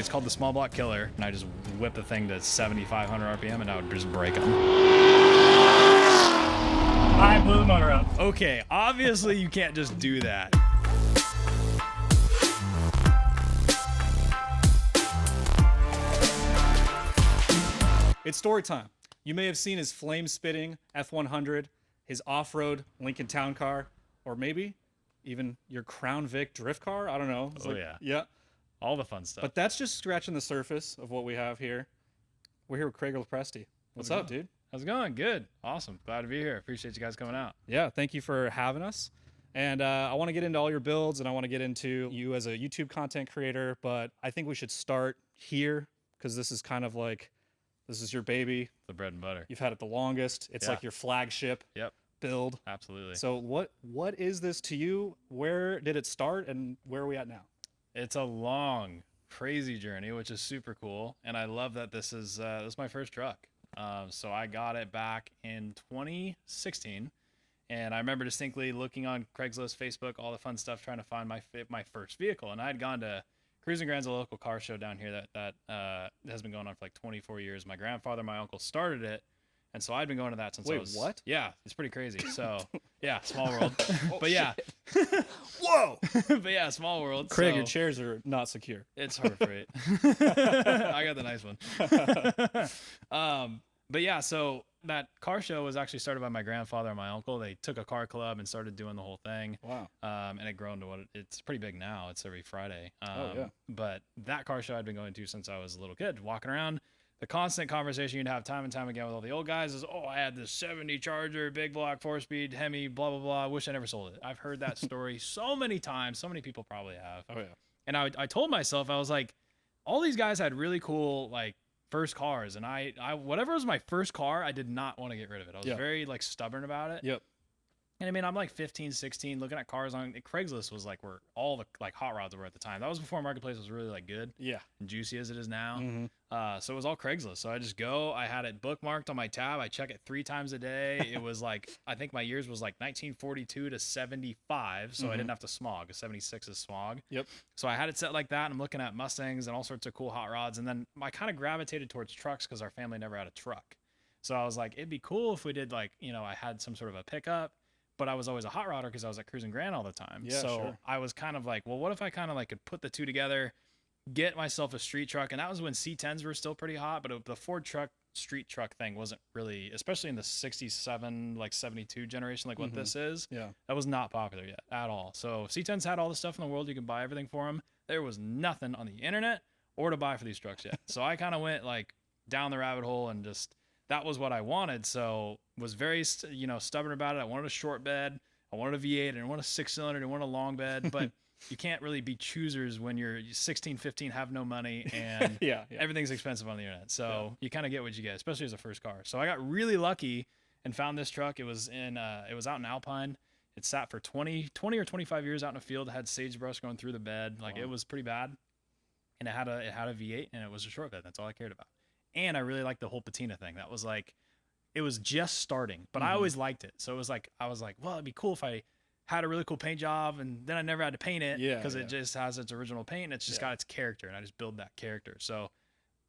It's called the Small Block Killer, and I just whip the thing to 7,500 RPM, and I would just break them. I blew the motor up. Okay, obviously you can't just do that. It's story time. You may have seen his flame-spitting F100, his off-road Lincoln Town Car, or maybe even your Crown Vic drift car. I don't know. It's yeah. All the fun stuff. But that's just scratching the surface of what we have here. We're here with Craig LoPresti. What's up, dude? How's it going? Good. Awesome. Glad to be here. Appreciate you guys coming out. Yeah, thank you for having us. And I want to get into all your builds, and I want to get into you as a YouTube content creator, but I think we should start here because this is kind of like, this is your baby. The bread and butter. You've had it the longest. It's like your flagship build. Absolutely. So what is this to you? Where did it start, and where are we at now? It's a long, crazy journey, which is super cool. And I love that this is my first truck. So I got it back in 2016. And I remember distinctly looking on Craigslist, Facebook, all the fun stuff, trying to find my first vehicle. And I had gone to Cruising Grand's, a local car show down here that has been going on for like 24 years. My grandfather, my uncle started it. And so I'd been going to that since I was... Wait, what? Yeah, it's pretty crazy. So, yeah, small world. But yeah. Whoa! But yeah, small world. Craig, so your chairs are not secure. it's hard for it. I got the nice one. But yeah, so that car show was actually started by my grandfather and my uncle. They took a car club and started doing the whole thing. Wow. And it grown to what it's pretty big now. It's every Friday. Yeah. But that car show I'd been going to since I was a little kid, walking around. The constant conversation you'd have time and time again with all the old guys is, oh, I had this 70 Charger, big block, 4-speed, Hemi, blah, blah, blah. I wish I never sold it. I've heard that story so many times. So many people probably have. Oh, yeah. And I told myself, I was like, all these guys had really cool, like, first cars. And I whatever was my first car, I did not want to get rid of it. I was very, like, stubborn about it. Yep. And I mean, I'm like 15, 16, looking at cars on Craigslist was like where all the like hot rods were at the time. That was before Marketplace was really like good. Yeah. And juicy as it is now. Mm-hmm. So it was all Craigslist. So I just go, I had it bookmarked on my tab. I check it 3 times a day. It was like, I think my years was like 1942 to 75. So I didn't have to smog, because 76 is smog. Yep. So I had it set like that. And I'm looking at Mustangs and all sorts of cool hot rods. And then I kind of gravitated towards trucks because our family never had a truck. So I was like, it'd be cool if we did like, you know, I had some sort of a pickup. But I was always a hot rodder because I was at Cruising Grand all the time. Yeah, so sure. I was kind of like, well, what if I kind of like could put the two together, get myself a street truck? And that was when C10s were still pretty hot, but the Ford truck street truck thing wasn't really, especially in the 67, like 72 generation, like what this is. Yeah. That was not popular yet at all. So C10s had all the stuff in the world. You could buy everything for them. There was nothing on the internet or to buy for these trucks yet. So I kind of went like down the rabbit hole and just, that was what I wanted. So was very, stubborn about it. I wanted a short bed. I wanted a V8. I didn't want a 6-cylinder. I didn't want a long bed. But you can't really be choosers when you're 16, 15, have no money, and everything's expensive on the internet. So you kind of get what you get, especially as a first car. So I got really lucky and found this truck. It was out in Alpine. It sat for 20 or 25 years out in a field. It had sagebrush going through the bed. Like It was pretty bad. And it had a V8, and it was a short bed. That's all I cared about. And I really liked the whole patina thing. That was like, it was just starting, but I always liked it. So it was like, I was like, well, it'd be cool if I had a really cool paint job, and then I never had to paint it because it just has its original paint, and it's just got its character, and I just build that character. So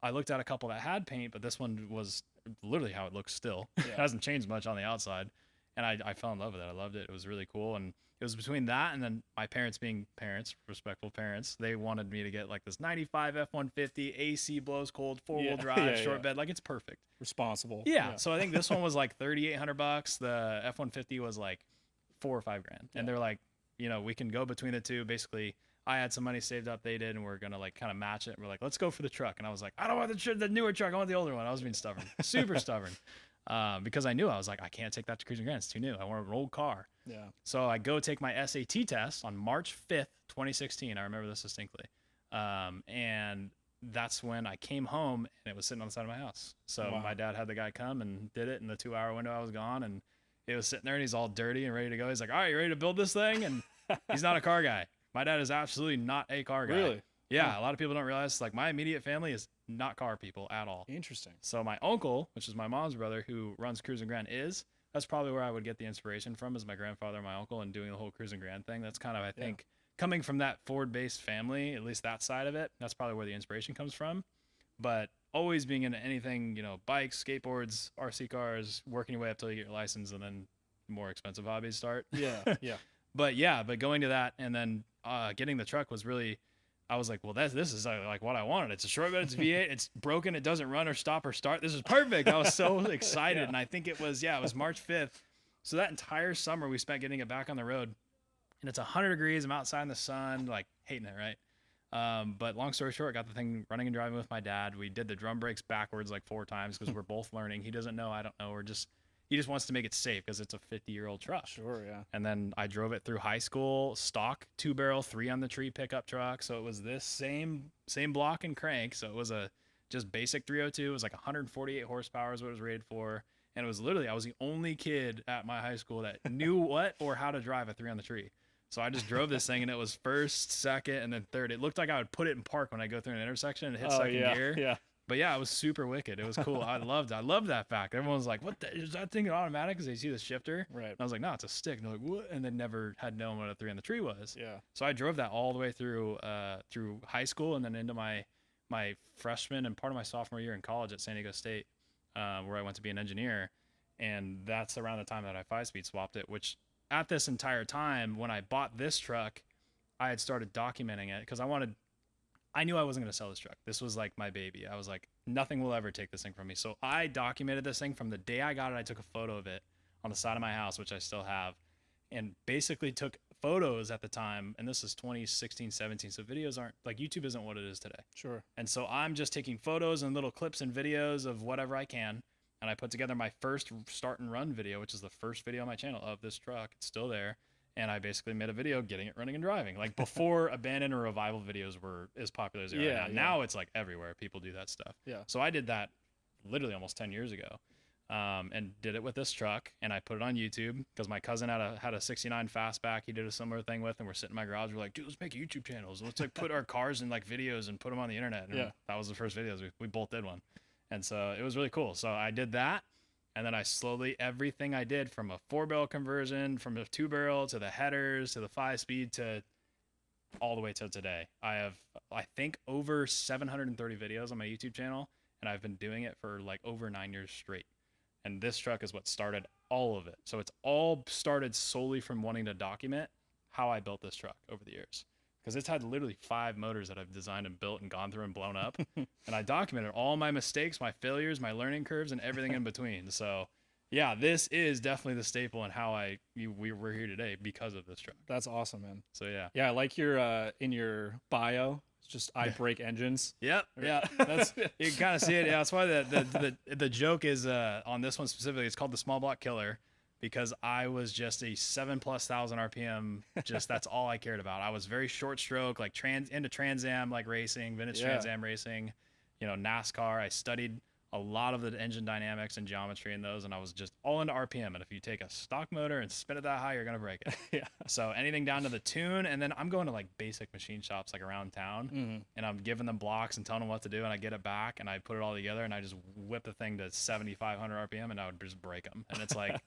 I looked at a couple that had paint, but this one was literally how it looks still. It hasn't changed much on the outside. And I fell in love with it. I loved it. It was really cool. And it was between that and then my parents being parents, respectful parents. They wanted me to get like this 95 F-150, AC blows cold, 4-wheel drive, short bed. Like, it's perfect. Responsible. Yeah. So I think this one was like $3,800. The F-150 was like $4,000 or $5,000. And they're like, we can go between the two. Basically, I had some money saved up, they did, and we're gonna like kind of match it. And we're like, let's go for the truck. And I was like, I don't want the newer truck. I want the older one. I was being stubborn, super stubborn. Because I knew, I was like, I can't take that to Cruising Grand. It's too new. I want an old car. Yeah. So I go take my SAT test on March 5th, 2016. I remember this distinctly. And that's when I came home, and it was sitting on the side of my house. So my dad had the guy come and did it in the 2-hour window I was gone. And it was sitting there, and he's all dirty and ready to go. He's like, all right, you ready to build this thing? And he's not a car guy. My dad is absolutely not a car guy. Really? Yeah. A lot of people don't realize, like, my immediate family is not car people at all. Interesting. So my uncle, which is my mom's brother, who runs Cruising Grand, that's probably where I would get the inspiration from, is my grandfather and my uncle, and doing the whole Cruising Grand thing. That's kind of, I think, coming from that Ford-based family, at least that side of it, that's probably where the inspiration comes from. But always being into anything, you know, bikes, skateboards, RC cars, working your way up till you get your license, and then more expensive hobbies start. Yeah. Yeah. But going to that and then getting the truck was really, I was like, well, this is like what I wanted. It's a short bed, it's V8, it's broken, it doesn't run or stop or start. This is perfect. I was so excited. And I think it was March 5th. So that entire summer we spent getting it back on the road, and it's 100 degrees. I'm outside in the sun, like hating it, right? But long story short, got the thing running and driving with my dad. We did the drum brakes backwards like 4 times because we're both learning. He doesn't know, I don't know. He just wants to make it safe because it's a 50-year-old truck. Sure, yeah. And then I drove it through high school, stock 2-barrel, 3 on the tree pickup truck. So it was this same block and crank. So it was a just basic 302. It was like 148 horsepower is what it was rated for. And it was literally, I was the only kid at my high school that knew what or how to drive a 3 on the tree. So I just drove this thing, and it was first, second, and then third. It looked like I would put it in park when I go through an intersection and hit second gear. Yeah. But yeah, it was super wicked. It was cool. I loved that fact. Everyone was like, is that thing automatic? Because they see the shifter. Right. And I was like, no, it's a stick. And they're like, what? And they never had known what a 3 on the tree was. Yeah. So I drove that all the way through high school and then into my freshman and part of my sophomore year in college at San Diego State, where I went to be an engineer. And that's around the time that I 5-speed swapped it, which at this entire time, when I bought this truck, I had started documenting it because I knew I wasn't going to sell this truck. This was like my baby. I was like, nothing will ever take this thing from me. So I documented this thing from the day I got it. I took a photo of it on the side of my house, which I still have, and basically took photos at the time. And this is 2016, 17. So videos aren't like YouTube isn't what it is today. Sure. And so I'm just taking photos and little clips and videos of whatever I can. And I put together my first start and run video, which is the first video on my channel of this truck. It's still there. And I basically made a video getting it running and driving. Like before abandoned or revival videos were as popular as they are now. Yeah. Now it's like everywhere. People do that stuff. Yeah. So I did that literally almost 10 years ago, and did it with this truck. And I put it on YouTube because my cousin had a 69 fastback. He did a similar thing with, and we're sitting in my garage. We're like, dude, let's make YouTube channels. Let's like put our cars in like videos and put them on the internet. And that was the first videos. We both did one. And so it was really cool. So I did that. And then I slowly, everything I did from a 4-barrel conversion, from a 2-barrel to the headers, to the 5-speed, to all the way to today. I have, I think, over 730 videos on my YouTube channel, and I've been doing it for like over 9 years straight. And this truck is what started all of it. So it's all started solely from wanting to document how I built this truck over the years. Because it's had literally 5 motors that I've designed and built and gone through and blown up. And I documented all my mistakes, my failures, my learning curves, and everything in between. So yeah, this is definitely the staple in how we're here today because of this truck. That's awesome, man. So yeah. Yeah, I like your in your bio, it's just I break engines. Yep. Yeah. That's you can kind of see it. Yeah, that's why the joke is on this one specifically, it's called the small block killer. Because I was just a 7+ thousand RPM, just that's all I cared about. I was very short stroke, like into Trans Am like racing, vintage Trans Am racing, NASCAR. I studied a lot of the engine dynamics and geometry in those, and I was just all into RPM. And if you take a stock motor and spin it that high, you're gonna break it. Yeah. So anything down to the tune, and then I'm going to like basic machine shops like around town, and I'm giving them blocks and telling them what to do, and I get it back and I put it all together and I just whip the thing to 7,500 RPM and I would just break them. And it's like,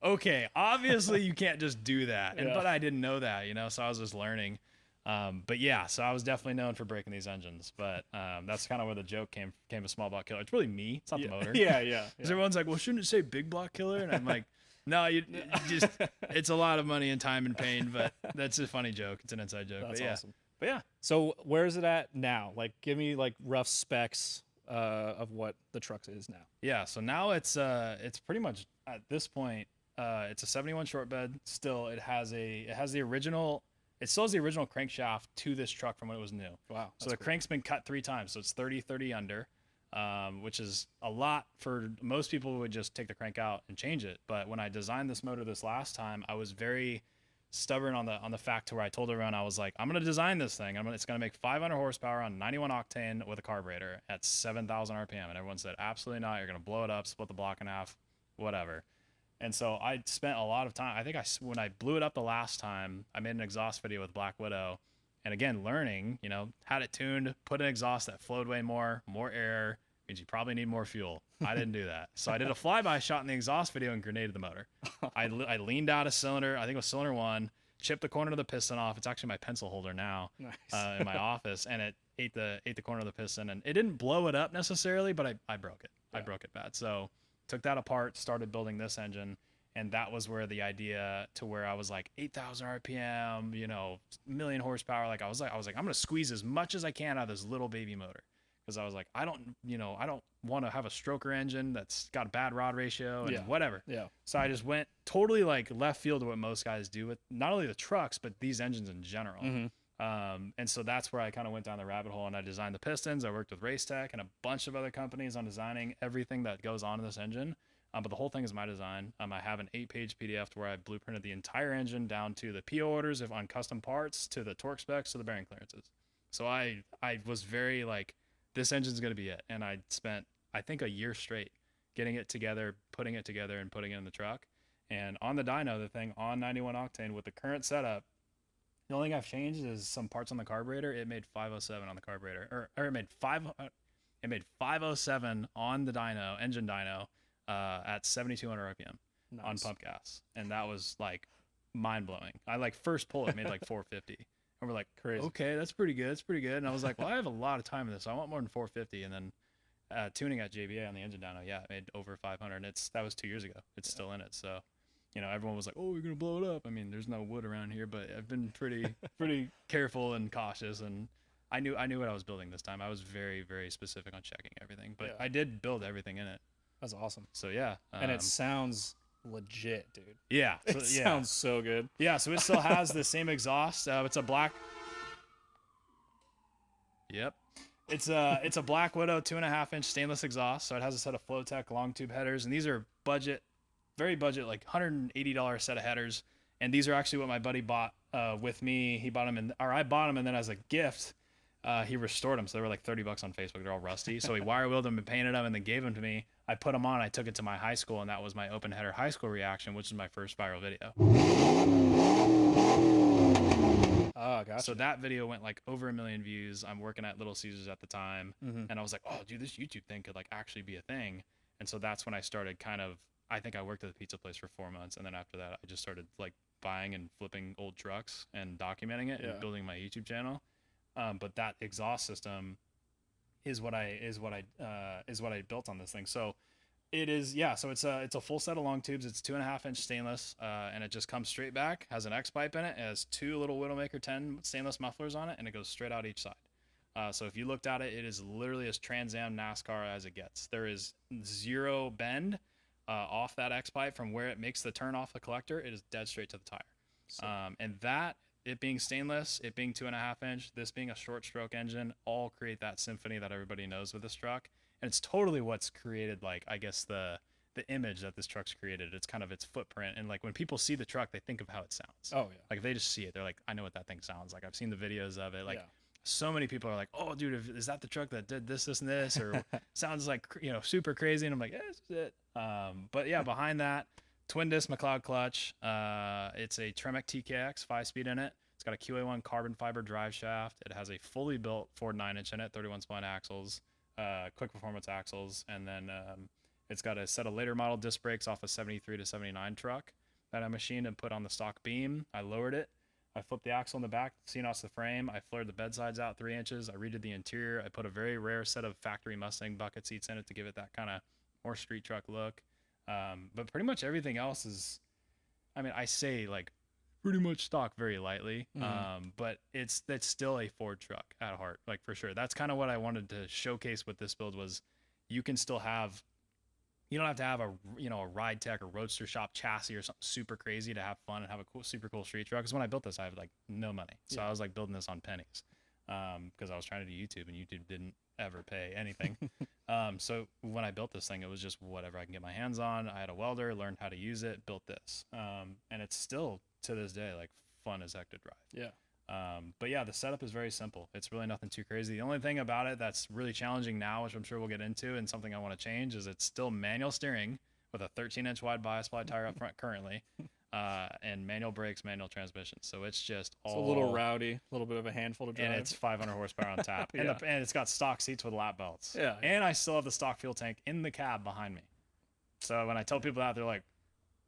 okay, obviously you can't just do that, but I didn't know that, so I was just learning. But yeah, so I was definitely known for breaking these engines, but that's kind of where the joke came a small block killer. It's really me. It's not the motor. Yeah. Because everyone's like, well, shouldn't it say big block killer? And I'm like, no, it's a lot of money and time and pain, but that's a funny joke. It's an inside joke. That's awesome. But yeah. So where is it at now? Like, give me like rough specs of what the truck is now. Yeah. So now it's pretty much at this point, it's a 71 short bed. Still, it still has the original crankshaft to this truck from when it was new. Wow. So the crank's been cut 3 times. So it's 30 under, which is a lot for most people who would just take the crank out and change it. But when I designed this motor this last time, I was very stubborn on the fact to where I told everyone, I was like, I'm going to design this thing. It's going to make 500 horsepower on 91 octane with a carburetor at 7,000 RPM. And everyone said, absolutely not. You're going to blow it up, split the block in half, whatever. And so I spent a lot of time. I think when I blew it up the last time, I made an exhaust video with Black Widow. And again, learning, had it tuned, put an exhaust that flowed way more air, means you probably need more fuel. I didn't do that. So I did a flyby shot in the exhaust video and grenaded the motor. I leaned out a cylinder, I think it was cylinder 1, chipped the corner of the piston off. It's actually my pencil holder now in my office, and it ate the corner of the piston, and it didn't blow it up necessarily, but I broke it. I broke it bad. So took that apart, started building this engine, and that was where the idea to where I was like 8,000 RPM, you know, million horsepower. Like I was like I'm gonna squeeze as much as I can out of this little baby motor, because I was like, I don't want to have a stroker engine that's got a bad rod ratio and whatever. Yeah. So I just went totally like left field to what most guys do with not only the trucks but these engines in general. And so that's where I kind of went down the rabbit hole, and I designed the pistons. I worked with Race Tech and a bunch of other companies on designing everything that goes on in this engine. But the whole thing is my design. I have an 8-page PDF where I blueprinted the entire engine down to the PO orders on custom parts, to the torque specs, to the bearing clearances. So I was very like, this engine's going to be it. And I spent, I think, a year straight getting it together, putting it together, and putting it in the truck. And on the dyno, the thing on 91 octane with the current setup, the only thing I've changed is some parts on the carburetor. It made 507 on the carburetor, or it made 507 on the dyno, engine dyno, at 7,200 RPM on pump gas. And that was like mind blowing. I like first pull it made like 450. And we're like, crazy. Okay, that's pretty good. It's pretty good. And I was like, well, I have a lot of time in this. So I want more than 450. And then tuning at JBA on the engine dyno, it made over 500. And that was 2 years ago. It's still in it. So, you know, everyone was like, oh, you're going to blow it up. I mean, there's no wood around here, but I've been pretty careful and cautious. And I knew what I was building this time. I was very, very specific on checking everything. But I did build everything in it. That's awesome. So, yeah. And it sounds legit, dude. Yeah. So, it sounds so good. Yeah, so it still has the same exhaust. It's a black... Yep. It's a Black Widow 2.5-inch stainless exhaust. So it has a set of Flowtech long tube headers. And these are very budget, like $180 set of headers. And these are actually what my buddy bought with me. He bought them, I bought them, and then as a gift, he restored them. So they were like $30 on Facebook. They're all rusty. So he wire wheeled them and painted them and then gave them to me. I put them on. I took it to my high school, and that was my open header high school reaction, which is my first viral video. Oh, gotcha. So that video went like over 1 million views. I'm working at Little Caesars at the time, and I was like, oh, dude, this YouTube thing could like actually be a thing. And so that's when I started I think I worked at the pizza place for 4 months, and then after that, I just started like buying and flipping old trucks and documenting it and building my YouTube channel. But that exhaust system is what I built on this thing. So it is, so it's a full set of long tubes. It's 2.5-inch stainless, and it just comes straight back, has an X pipe in it. It has 2 little Widowmaker 10 stainless mufflers on it, and it goes straight out each side. So if you looked at it, it is literally as Trans Am NASCAR as it gets. There is 0 bend off that X pipe from where it makes the turn off the collector. It is dead straight to the tire. And that, it being stainless, it being 2.5-inch, this being a short stroke engine, all create that symphony that everybody knows with this truck. And it's totally what's created, like, I guess the image that this truck's created. It's kind of its footprint. And like when people see the truck, they think of how it sounds. Oh yeah. Like if they just see it, they're like, I know what that thing sounds like. I've seen the videos of it. Like so many people are like, oh dude, is that the truck that did this, and this, or sounds like, you know, super crazy. And I'm like, yeah, this is it. But yeah, behind that, twin disc McLeod clutch. It's a Tremec TKX 5-speed in it. It's got a QA1 carbon fiber drive shaft. It has a fully built Ford 9-inch in it, 31 spline axles, quick performance axles, and then it's got a set of later model disc brakes off a 73 to 79 truck that I machined and put on the stock beam. I lowered it. I flipped the axle in the back, CNOS the frame. I flared the bed sides out 3 inches. I redid the interior. I put a very rare set of factory Mustang bucket seats in it to give it that kind of more street truck look. But pretty much everything else is, I mean, I say like pretty much stock very lightly, but that's still a Ford truck at heart, like for sure. That's kind of what I wanted to showcase with this build was you can still have, you don't have to have a ride tech or roadster shop chassis or something super crazy to have fun and have a super cool street truck. Because when I built this, I had like no money, so I was like building this on pennies, because I was trying to do YouTube, and YouTube didn't ever pay anything. So when I built this thing, it was just whatever I can get my hands on. I had a welder, learned how to use it, built this, and it's still to this day like fun as heck to drive. But yeah, the setup is very simple. It's really nothing too crazy. The only thing about it that's really challenging now, which I'm sure we'll get into, and something I want to change, is it's still manual steering with a 13-inch wide bias ply tire up front currently, and manual brakes, manual transmission. So it's just all, it's a little rowdy, a little bit of a handful to drive. And it's 500 horsepower on tap. And it's got stock seats with lap belts. And I still have the stock fuel tank in the cab behind me. So when I tell people that, they're like,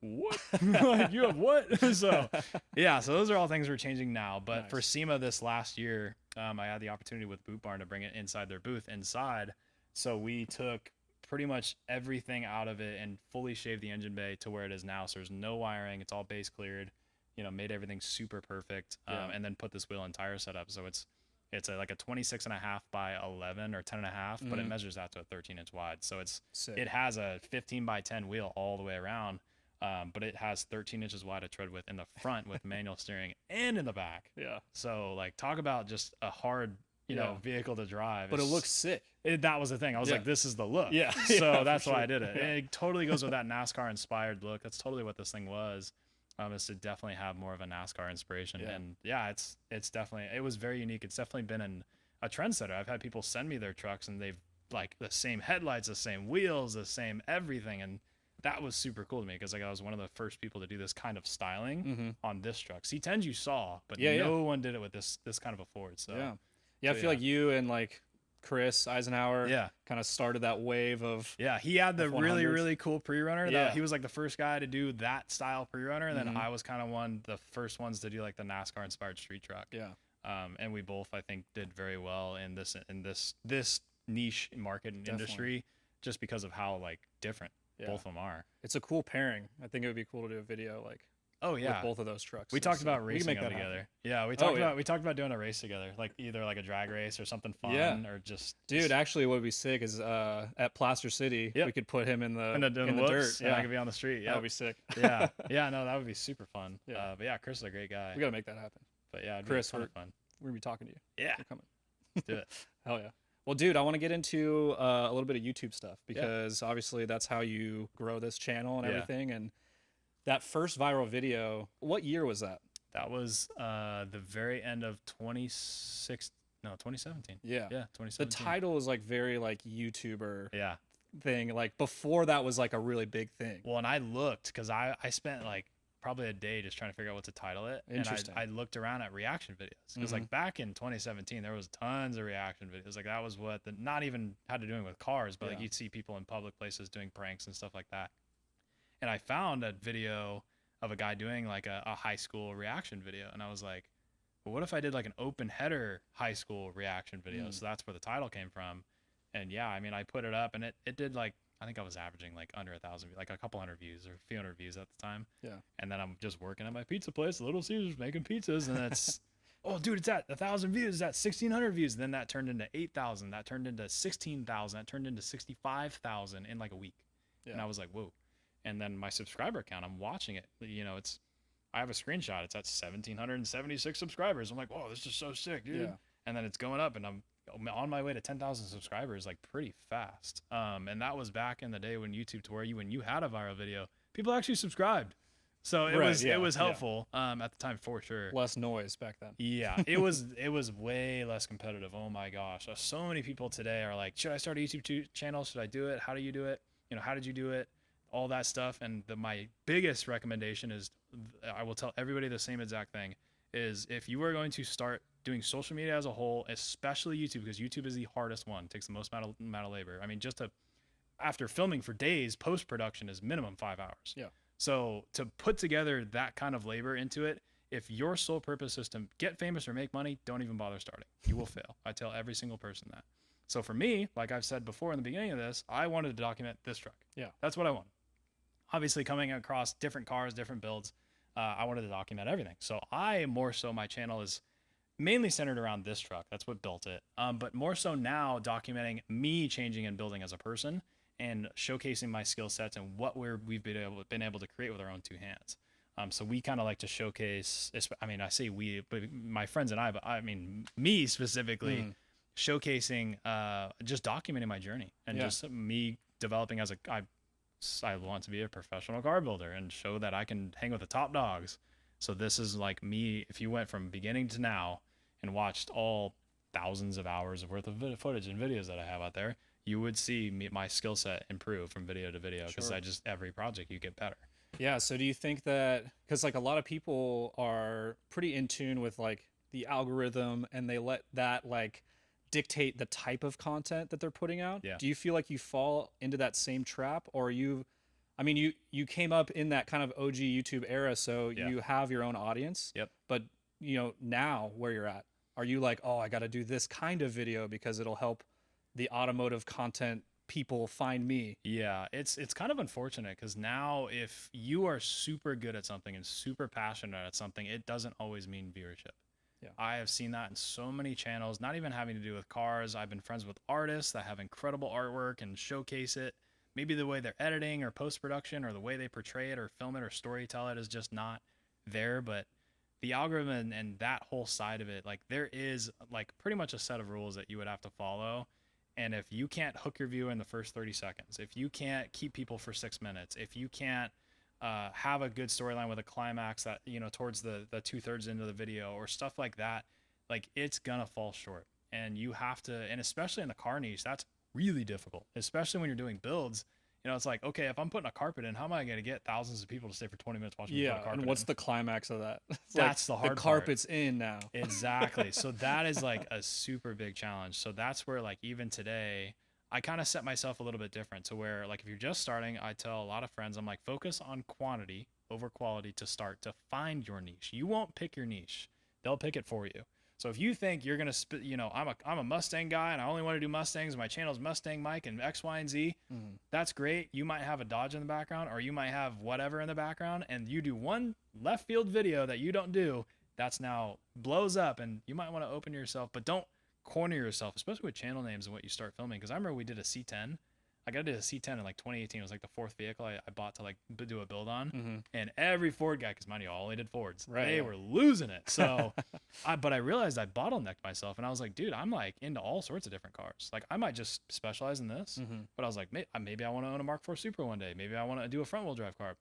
what? Like, you have what? So yeah, so those are all things we're changing now. But Nice. for SEMA this last year, I had the opportunity with Boot Barn to bring it inside their booth inside. So we took pretty much everything out of it and fully shaved the engine bay to where it is now. So there's no wiring. It's all base cleared, made everything super perfect. And then put this wheel and tire setup. So it's like a 26.5 by 11 or 10.5, but it measures out to a 13-inch wide. So Sick. it has a 15 by 10 wheel all the way around. But it has 13 inches wide of tread width in the front with manual steering and in the back. Yeah. So like, talk about just a hard, vehicle to drive. But it looks sick. That was the thing. I was like, this is the look. Yeah. So Yeah, that's for why sure. I did it. Yeah. And it totally goes with that NASCAR inspired look. That's totally what this thing was. Is to definitely have more of a NASCAR inspiration. Yeah. And yeah, it's definitely, it was very unique. It's definitely been a trendsetter. I've had people send me their trucks and they've like the same headlights, the same wheels, the same everything. And that was super cool to me because like I was one of the first people to do this kind of styling on this truck. C10s you saw, but no one did it with this kind of a Ford. So I feel like you and like Chris Eisenhower kind of started that wave of he had the really, F100s. really cool pre-runner. He was like the first guy to do that style pre-runner, and then I was kind of the first ones to do like the NASCAR inspired street truck. And we both, I think, did very well in this niche market and industry, just because of how like different both of them are. It's a cool pairing. I think it would be cool to do a video like with both of those trucks. We talked about racing them together. Happen. Yeah, we talked about doing a race together, like either like a drag race or something fun, or just. Dude, actually, what would be sick is at Plaster City, we could put him in the dirt. Yeah, I could be on the street. Yeah, that would be sick. No, that would be super fun. Yeah. But yeah, Chris is a great guy. We gotta make that happen. But yeah, it'd Chris, be a ton of fun. We're gonna be talking to you. Yeah, we're coming. Let's do it. Hell yeah. Well, dude, I want to get into a little bit of YouTube stuff because obviously that's how you grow this channel and everything. And that first viral video, what year was that? That was the very end of 2017. Yeah. Yeah, 2017. The title is like very like YouTuber Yeah. thing. Like before that was like a really big thing. Well, and I looked because I spent like probably a day just trying to figure out what to title it. Interesting. And I looked around at reaction videos because like back in 2017 there was tons of reaction videos. Like that was what not even had to do with cars, but like you'd see people in public places doing pranks and stuff like that. And I found a video of a guy doing like a high school reaction video, and I was like, well, what if I did like an open header high school reaction video? So that's where the title came from. And yeah, I mean, I put it up and it did like, I think I was averaging like under 1,000, like a couple hundred views or a few hundred views at the time. Yeah. And then I'm just working at my pizza place, Little Caesars, making pizzas. And it's, oh, dude, it's at 1,000 views. It's at 1,600 views. And then that turned into 8,000. That turned into 16,000. That turned into 65,000 in like a week. Yeah. And I was like, whoa. And then my subscriber count, I'm watching it. I have a screenshot. It's at 1,776 subscribers. I'm like, whoa, this is so sick, dude. Yeah. And then it's going up, and I'm on my way to 10,000 subscribers like pretty fast. And that was back in the day when YouTube, to where when you had a viral video, people actually subscribed. So it was helpful at the time for sure. Less noise back then. Yeah, it was way less competitive. Oh my gosh, so many people today are like, should I start a YouTube channel? Should I do it? How do you do it? How did you do it? All that stuff. And my biggest recommendation is, I will tell everybody the same exact thing, is if you are going to start doing social media as a whole, especially YouTube, because YouTube is the hardest one, takes the most amount of labor. I mean, after filming for days, post-production is minimum 5 hours. Yeah. So to put together that kind of labor into it, if your sole purpose is to get famous or make money, don't even bother starting. You will fail. I tell every single person that. So for me, like I've said before in the beginning of this, I wanted to document this truck. Yeah. That's what I wanted. Obviously, coming across different cars, different builds, I wanted to document everything. So my channel is mainly centered around this truck. That's what built it. But more so now documenting me changing and building as a person and showcasing my skill sets and what we've been able to create with our own two hands. So we kind of like to showcase, I mean, I say we, but my friends and I, but I mean, me specifically, showcasing, just documenting my journey and just me developing as I want to be a professional car builder and show that I can hang with the top dogs. So this is like me, if you went from beginning to now and watched all thousands of hours of worth of footage and videos that I have out there, you would see my skill set improve from video to video, because every project you get better. Yeah. So do you think that, because like a lot of people are pretty in tune with like the algorithm and they let that like dictate the type of content that they're putting out? Yeah. Do you feel like you fall into that same trap, or are you I mean, you came up in that kind of OG YouTube era, so Yeah. you have your own audience. Yep. But now where you're at, are you like, oh, I got to do this kind of video because it'll help the automotive content people find me? Yeah, it's kind of unfortunate because now if you are super good at something and super passionate at something, it doesn't always mean viewership. Yeah. I have seen that in so many channels, not even having to do with cars. I've been friends with artists that have incredible artwork and showcase it. Maybe the way they're editing or post-production or the way they portray it or film it or story tell it is just not there. But the algorithm and that whole side of it, like there is like pretty much a set of rules that you would have to follow. And if you can't hook your viewer in the first 30 seconds, if you can't keep people for 6 minutes, if you can't have a good storyline with a climax that, towards the 2/3 into the video or stuff like that, like it's gonna fall short. And you have to, and especially in the car niche, that's really difficult, especially when you're doing builds. It's like, okay, if I'm putting a carpet in, how am I going to get thousands of people to stay for 20 minutes watching me put a carpet and what's in? the climax of that? That's the hard The part. carpet's in now. Exactly. So that is like a super big challenge. So that's where like even today, I kind of set myself a little bit different to where like if you're just starting, I tell a lot of friends, I'm like, focus on quantity over quality to start to find your niche. You won't pick your niche. They'll pick it for you. So if you think you're going to I'm a Mustang guy and I only want to do Mustangs, my channel's Mustang Mike and X, Y, and Z, that's great. You might have a Dodge in the background or you might have whatever in the background and you do one left field video that you don't do, that's now blows up and you might want to open yourself, but don't corner yourself, especially with channel names and what you start filming. Because I remember we did a C10. I did a C10 in like 2018. It was like the fourth vehicle I bought to like do a build on. And every Ford guy, because mind you, I only did Fords, they were losing it. So, but I realized I bottlenecked myself and I was like, dude, I'm like into all sorts of different cars. Like I might just specialize in this, but I was like, maybe I want to own a Mark IV Supra one day. Maybe I want to do a front wheel drive car.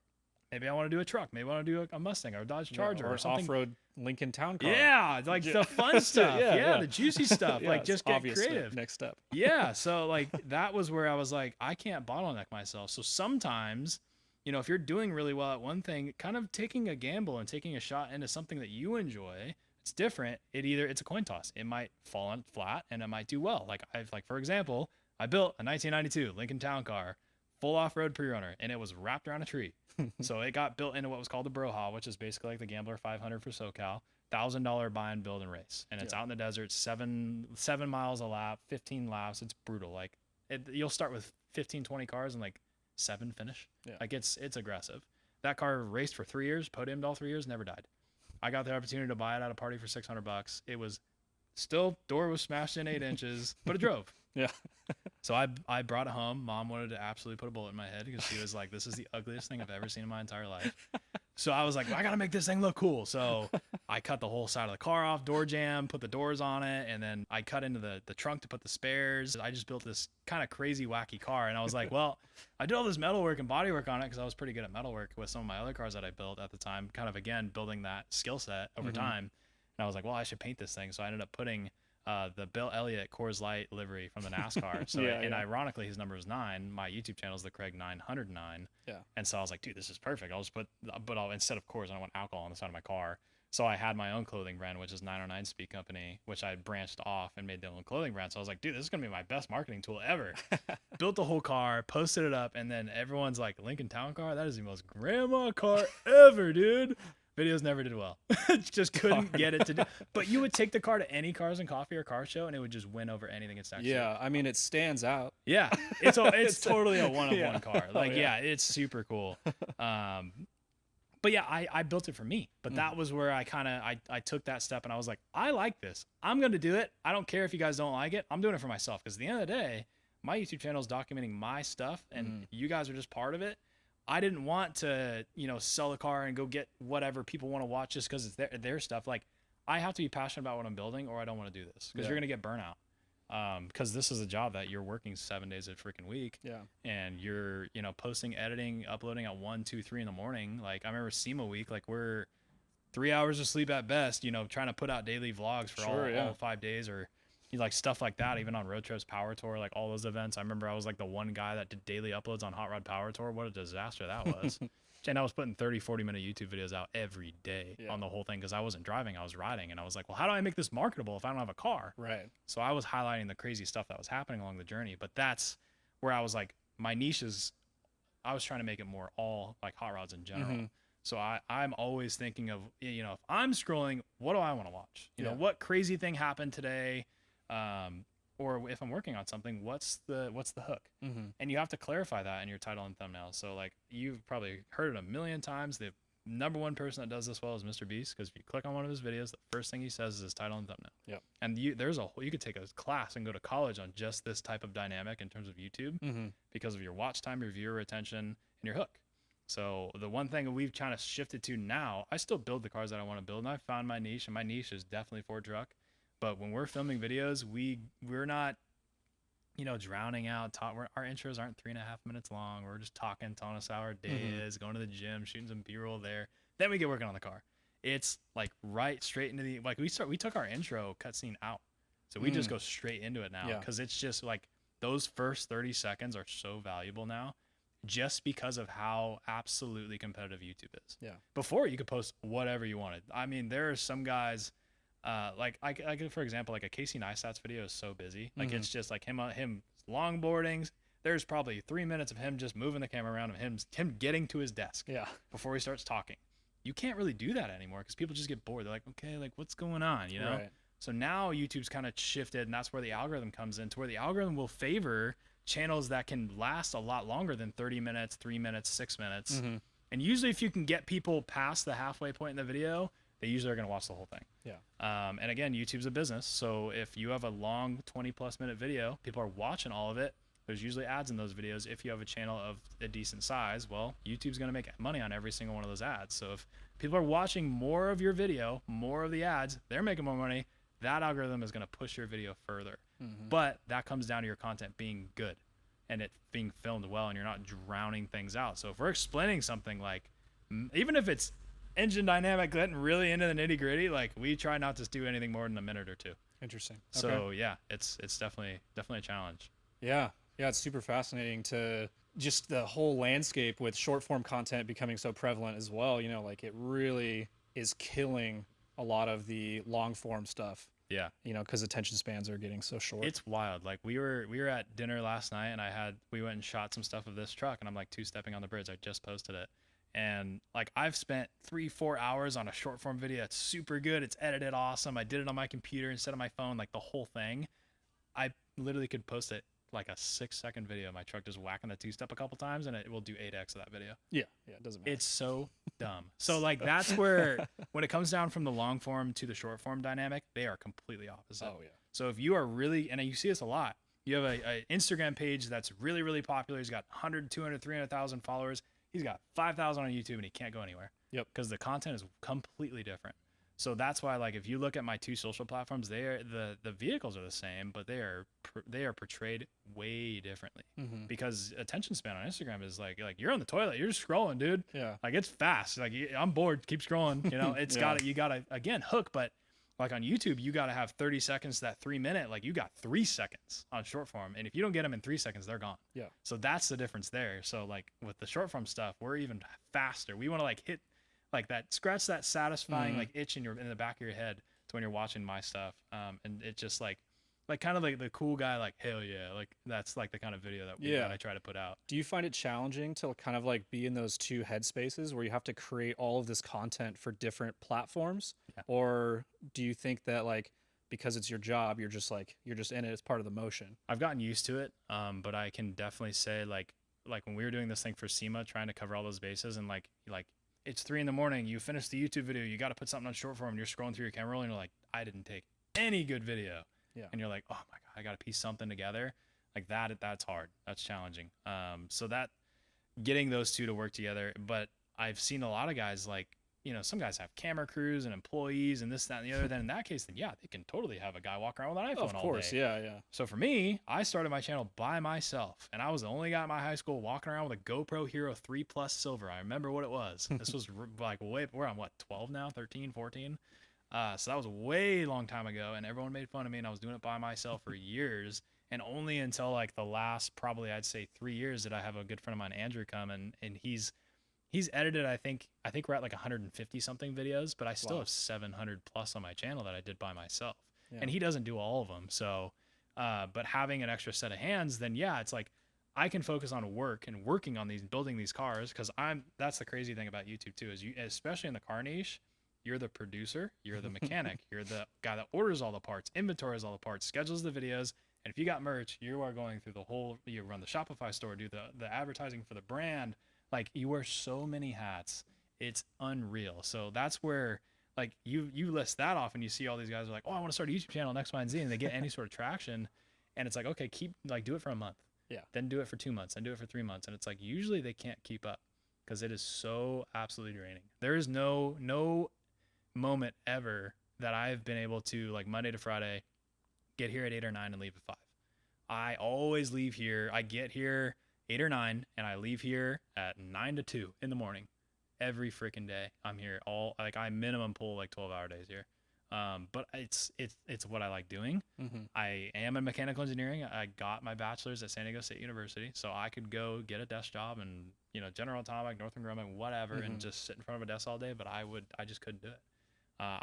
Maybe I want to do a truck. Maybe I want to do a Mustang or a Dodge Charger or something. Off-road Lincoln Town Car. Yeah, like the fun stuff. Yeah, the juicy stuff. Yeah, like just get creative. Next step. Yeah, so like that was where I was like, I can't bottleneck myself. So sometimes, if you're doing really well at one thing, kind of taking a gamble and taking a shot into something that you enjoy, it's different. It's a coin toss. It might fall on flat and it might do well. Like for example, I built a 1992 Lincoln Town Car, full off-road pre-runner, and it was wrapped around a tree. So it got built into what was called the Broha, which is basically like the Gambler 500 for SoCal, $1,000 buy and build and race. And it's out in the desert, 7 miles a lap, 15 laps. It's brutal. Like you'll start with 15, 20 cars and like 7 finish. Yeah. Like it's aggressive. That car raced for 3 years, podiumed all 3 years, never died. I got the opportunity to buy it at a party for $600. It was still, door was smashed in 8 inches, but it drove. Yeah. So I brought it home. Mom wanted to absolutely put a bullet in my head because she was like, this is the ugliest thing I've ever seen in my entire life. So I was like, well, I got to make this thing look cool. So I cut the whole side of the car off, door jamb, put the doors on it. And then I cut into the trunk to put the spares. I just built this kind of crazy, wacky car. And I was like, well, I did all this metalwork and bodywork on it because I was pretty good at metalwork with some of my other cars that I built at the time, kind of, again, building that skill set over time. And I was like, well, I should paint this thing. So I ended up putting the Bill Elliott Coors Light livery from the NASCAR. So, ironically, his number is 9. My YouTube channel is the Craig 909. Yeah. And so I was like, dude, this is perfect. I'll just instead of Coors, I want alcohol on the side of my car. So I had my own clothing brand, which is 909 Speed Company, which I branched off and made their own clothing brand. So I was like, dude, this is going to be my best marketing tool ever. Built the whole car, posted it up, and then everyone's like, Lincoln Town Car? That is the most grandma car ever, dude. Videos never did well. Just couldn't get it to do. But you would take the car to any Cars and Coffee or car show, and it would just win over anything it's next to. Yeah, I mean, it stands out. Yeah, it's totally a one-of-one car. Like, it's super cool. But yeah, I built it for me. But that was where I took that step, and I was like, I like this. I'm going to do it. I don't care if you guys don't like it. I'm doing it for myself. Because at the end of the day, my YouTube channel is documenting my stuff, and you guys are just part of it. I didn't want to, sell a car and go get whatever people want to watch just because it's their stuff. Like, I have to be passionate about what I'm building, or I don't want to do this because you're going to get burnout. Because this is a job that you're working 7 days a freaking week. Yeah. And you're, posting, editing, uploading at 1, 2, 3 in the morning. Like, I remember SEMA week, like we're 3 hours of sleep at best, trying to put out daily vlogs for all 5 days or like stuff like that, even on Road Trips Power Tour, like all those events. I remember I was like the one guy that did daily uploads on Hot Rod Power Tour. What a disaster that was. And I was putting 30-40 minute YouTube videos out every day on the whole thing because I wasn't driving, I was riding. And I was like, well, how do I make this marketable if I don't have a car? Right. So I was highlighting the crazy stuff that was happening along the journey. But that's where I was like, my niche is I was trying to make it more all like hot rods in general. Mm-hmm. So I'm always thinking of, if I'm scrolling, what do I want to watch? You know, what crazy thing happened today? Or if I'm working on something, what's the hook? Mm-hmm. And you have to clarify that in your title and thumbnail. So like you've probably heard it a million times. The number one person that does this well is Mr. Beast, because if you click on one of his videos, the first thing he says is his title and thumbnail. Yep. And you could take a class and go to college on just this type of dynamic in terms of YouTube, because of your watch time, your viewer retention, and your hook. So the one thing we've kind of shifted to now, I still build the cars that I want to build, and I found my niche, and my niche is definitely Ford truck. But when we're filming videos, we're not, drowning out. Our intros aren't 3.5 minutes long. We're just talking, telling us how our day is, going to the gym, shooting some B-roll there. Then we get working on the car. It's like right straight into we took our intro cutscene out. So we just go straight into it now, because it's just like those first 30 seconds are so valuable now, just because of how absolutely competitive YouTube is. Yeah. Before, you could post whatever you wanted. I mean, there are some guys, like for example, like a Casey Neistat's video is so busy. Like it's just like him longboardings. There's probably 3 minutes of him just moving the camera around, and him getting to his desk before he starts talking. You can't really do that anymore, because people just get bored. They're like, okay, like what's going on, Right. So now YouTube's kind of shifted, and that's where the algorithm comes in, to where the algorithm will favor channels that can last a lot longer than 30 minutes, 3 minutes, 6 minutes. And usually if you can get people past the halfway point in the video, they usually are going to watch the whole thing. Yeah. And again, YouTube's a business. So if you have a long 20+ minute video, people are watching all of it. There's usually ads in those videos. If you have a channel of a decent size, well, YouTube's going to make money on every single one of those ads. So if people are watching more of your video, more of the ads, they're making more money. That algorithm is going to push your video further. But that comes down to your content being good and it being filmed well, and you're not drowning things out. So if we're explaining something, like even if it's engine dynamic, getting really into the nitty gritty, like we try not to do anything more than a minute or two. Interesting. So yeah, it's definitely a challenge. Yeah. It's super fascinating to just the whole landscape with short form content becoming so prevalent as well. Like it really is killing a lot of the long form stuff. Yeah. Because attention spans are getting so short. It's wild. Like we were at dinner last night, and we went and shot some stuff of this truck, and I'm like two-stepping on the bridge. I just posted it. And like I've spent 3-4 hours on a short form video. It's super good. It's edited awesome. I did it on my computer instead of my phone, like the whole thing. I literally could post it like a 6-second video of my truck just whacking the two-step a couple times, and it will do 8x of that video. Yeah, it doesn't matter. It's so dumb. So like that's where, when it comes down from the long form to the short form dynamic, they are completely opposite. Oh yeah. So if you are really, and you see this a lot, you have a Instagram page that's really, really popular. He's got 100, 200, 300,000 followers. He's got 5,000 on YouTube, and he can't go anywhere. Yep. Because the content is completely different. So that's why, like, if you look at my two social platforms, the vehicles are the same, but they are portrayed way differently. Because attention span on Instagram is like you're on the toilet, you're just scrolling, dude. Yeah. Like it's fast. Like I'm bored, keep scrolling. It's you gotta again hook, but like on YouTube, you gotta have 30 seconds to that 3 minute. Like you got 3 seconds on short form, and if you don't get them in 3 seconds, they're gone. Yeah. So that's the difference there. So like with the short form stuff, we're even faster. We want to like hit. Like that, scratch that satisfying like itch in the back of your head to when you're watching my stuff, and it just like kind of like the cool guy, like hell yeah, like that's like the kind of video that I try to put out. Do you find it challenging to kind of like be in those two headspaces where you have to create all of this content for different platforms, or do you think that like because it's your job, you're just in it, it's part of the motion? I've gotten used to it, but I can definitely say like when we were doing this thing for SEMA, trying to cover all those bases, and like. It's 3 a.m. You finish the YouTube video. You got to put something on short form. And you're scrolling through your camera roll, and you're like, I didn't take any good video. Yeah. And you're like, oh my God, I got to piece something together. Like that's hard. That's challenging. So that getting those two to work together. But I've seen a lot of guys like, some guys have camera crews and employees and this, that, and the other. Then in that case, then yeah, they can totally have a guy walk around with an iPhone all day. Of course, yeah. So for me, I started my channel by myself, and I was the only guy in my high school walking around with a GoPro Hero 3 Plus Silver. I remember what it was. This was like we're on what, 12 now, 13, 14. So that was a way long time ago, and everyone made fun of me, and I was doing it by myself for years. And only until like the last, probably I'd say 3 years, did I have a good friend of mine, Andrew, come and he's edited, I think we're at like 150 something videos, but I still have 700 plus on my channel that I did by myself. Yeah. And he doesn't do all of them. So, but having an extra set of hands, then yeah, it's like I can focus on work and working on these, building these cars. Cause that's the crazy thing about YouTube too, is you, especially in the car niche, you're the producer, you're the mechanic, you're the guy that orders all the parts, inventories all the parts, schedules the videos. And if you got merch, you are going through the whole, you run the Shopify store, do the advertising for the brand. Like you wear so many hats. It's unreal. So that's where like you list that off and you see all these guys are like, oh, I want to start a YouTube channel, X, Y, and Z, and they get any sort of traction. And it's like, okay, do it for a month. Yeah. Then do it for 2 months, then do it for 3 months. And it's like, usually they can't keep up because it is so absolutely draining. There is no moment ever that I've been able to, like, Monday to Friday, get here at 8 or 9 and leave at 5. I always leave here. I get here 8 or 9 and I leave here at 9 to 2 in the morning. Every freaking day I'm here. I minimum pull like 12-hour days here. But it's what I like doing. Mm-hmm. I am in mechanical engineering. I got my bachelor's at San Diego State University, so I could go get a desk job and, General Atomic, Northrop Grumman, whatever, and just sit in front of a desk all day. But I just couldn't do it.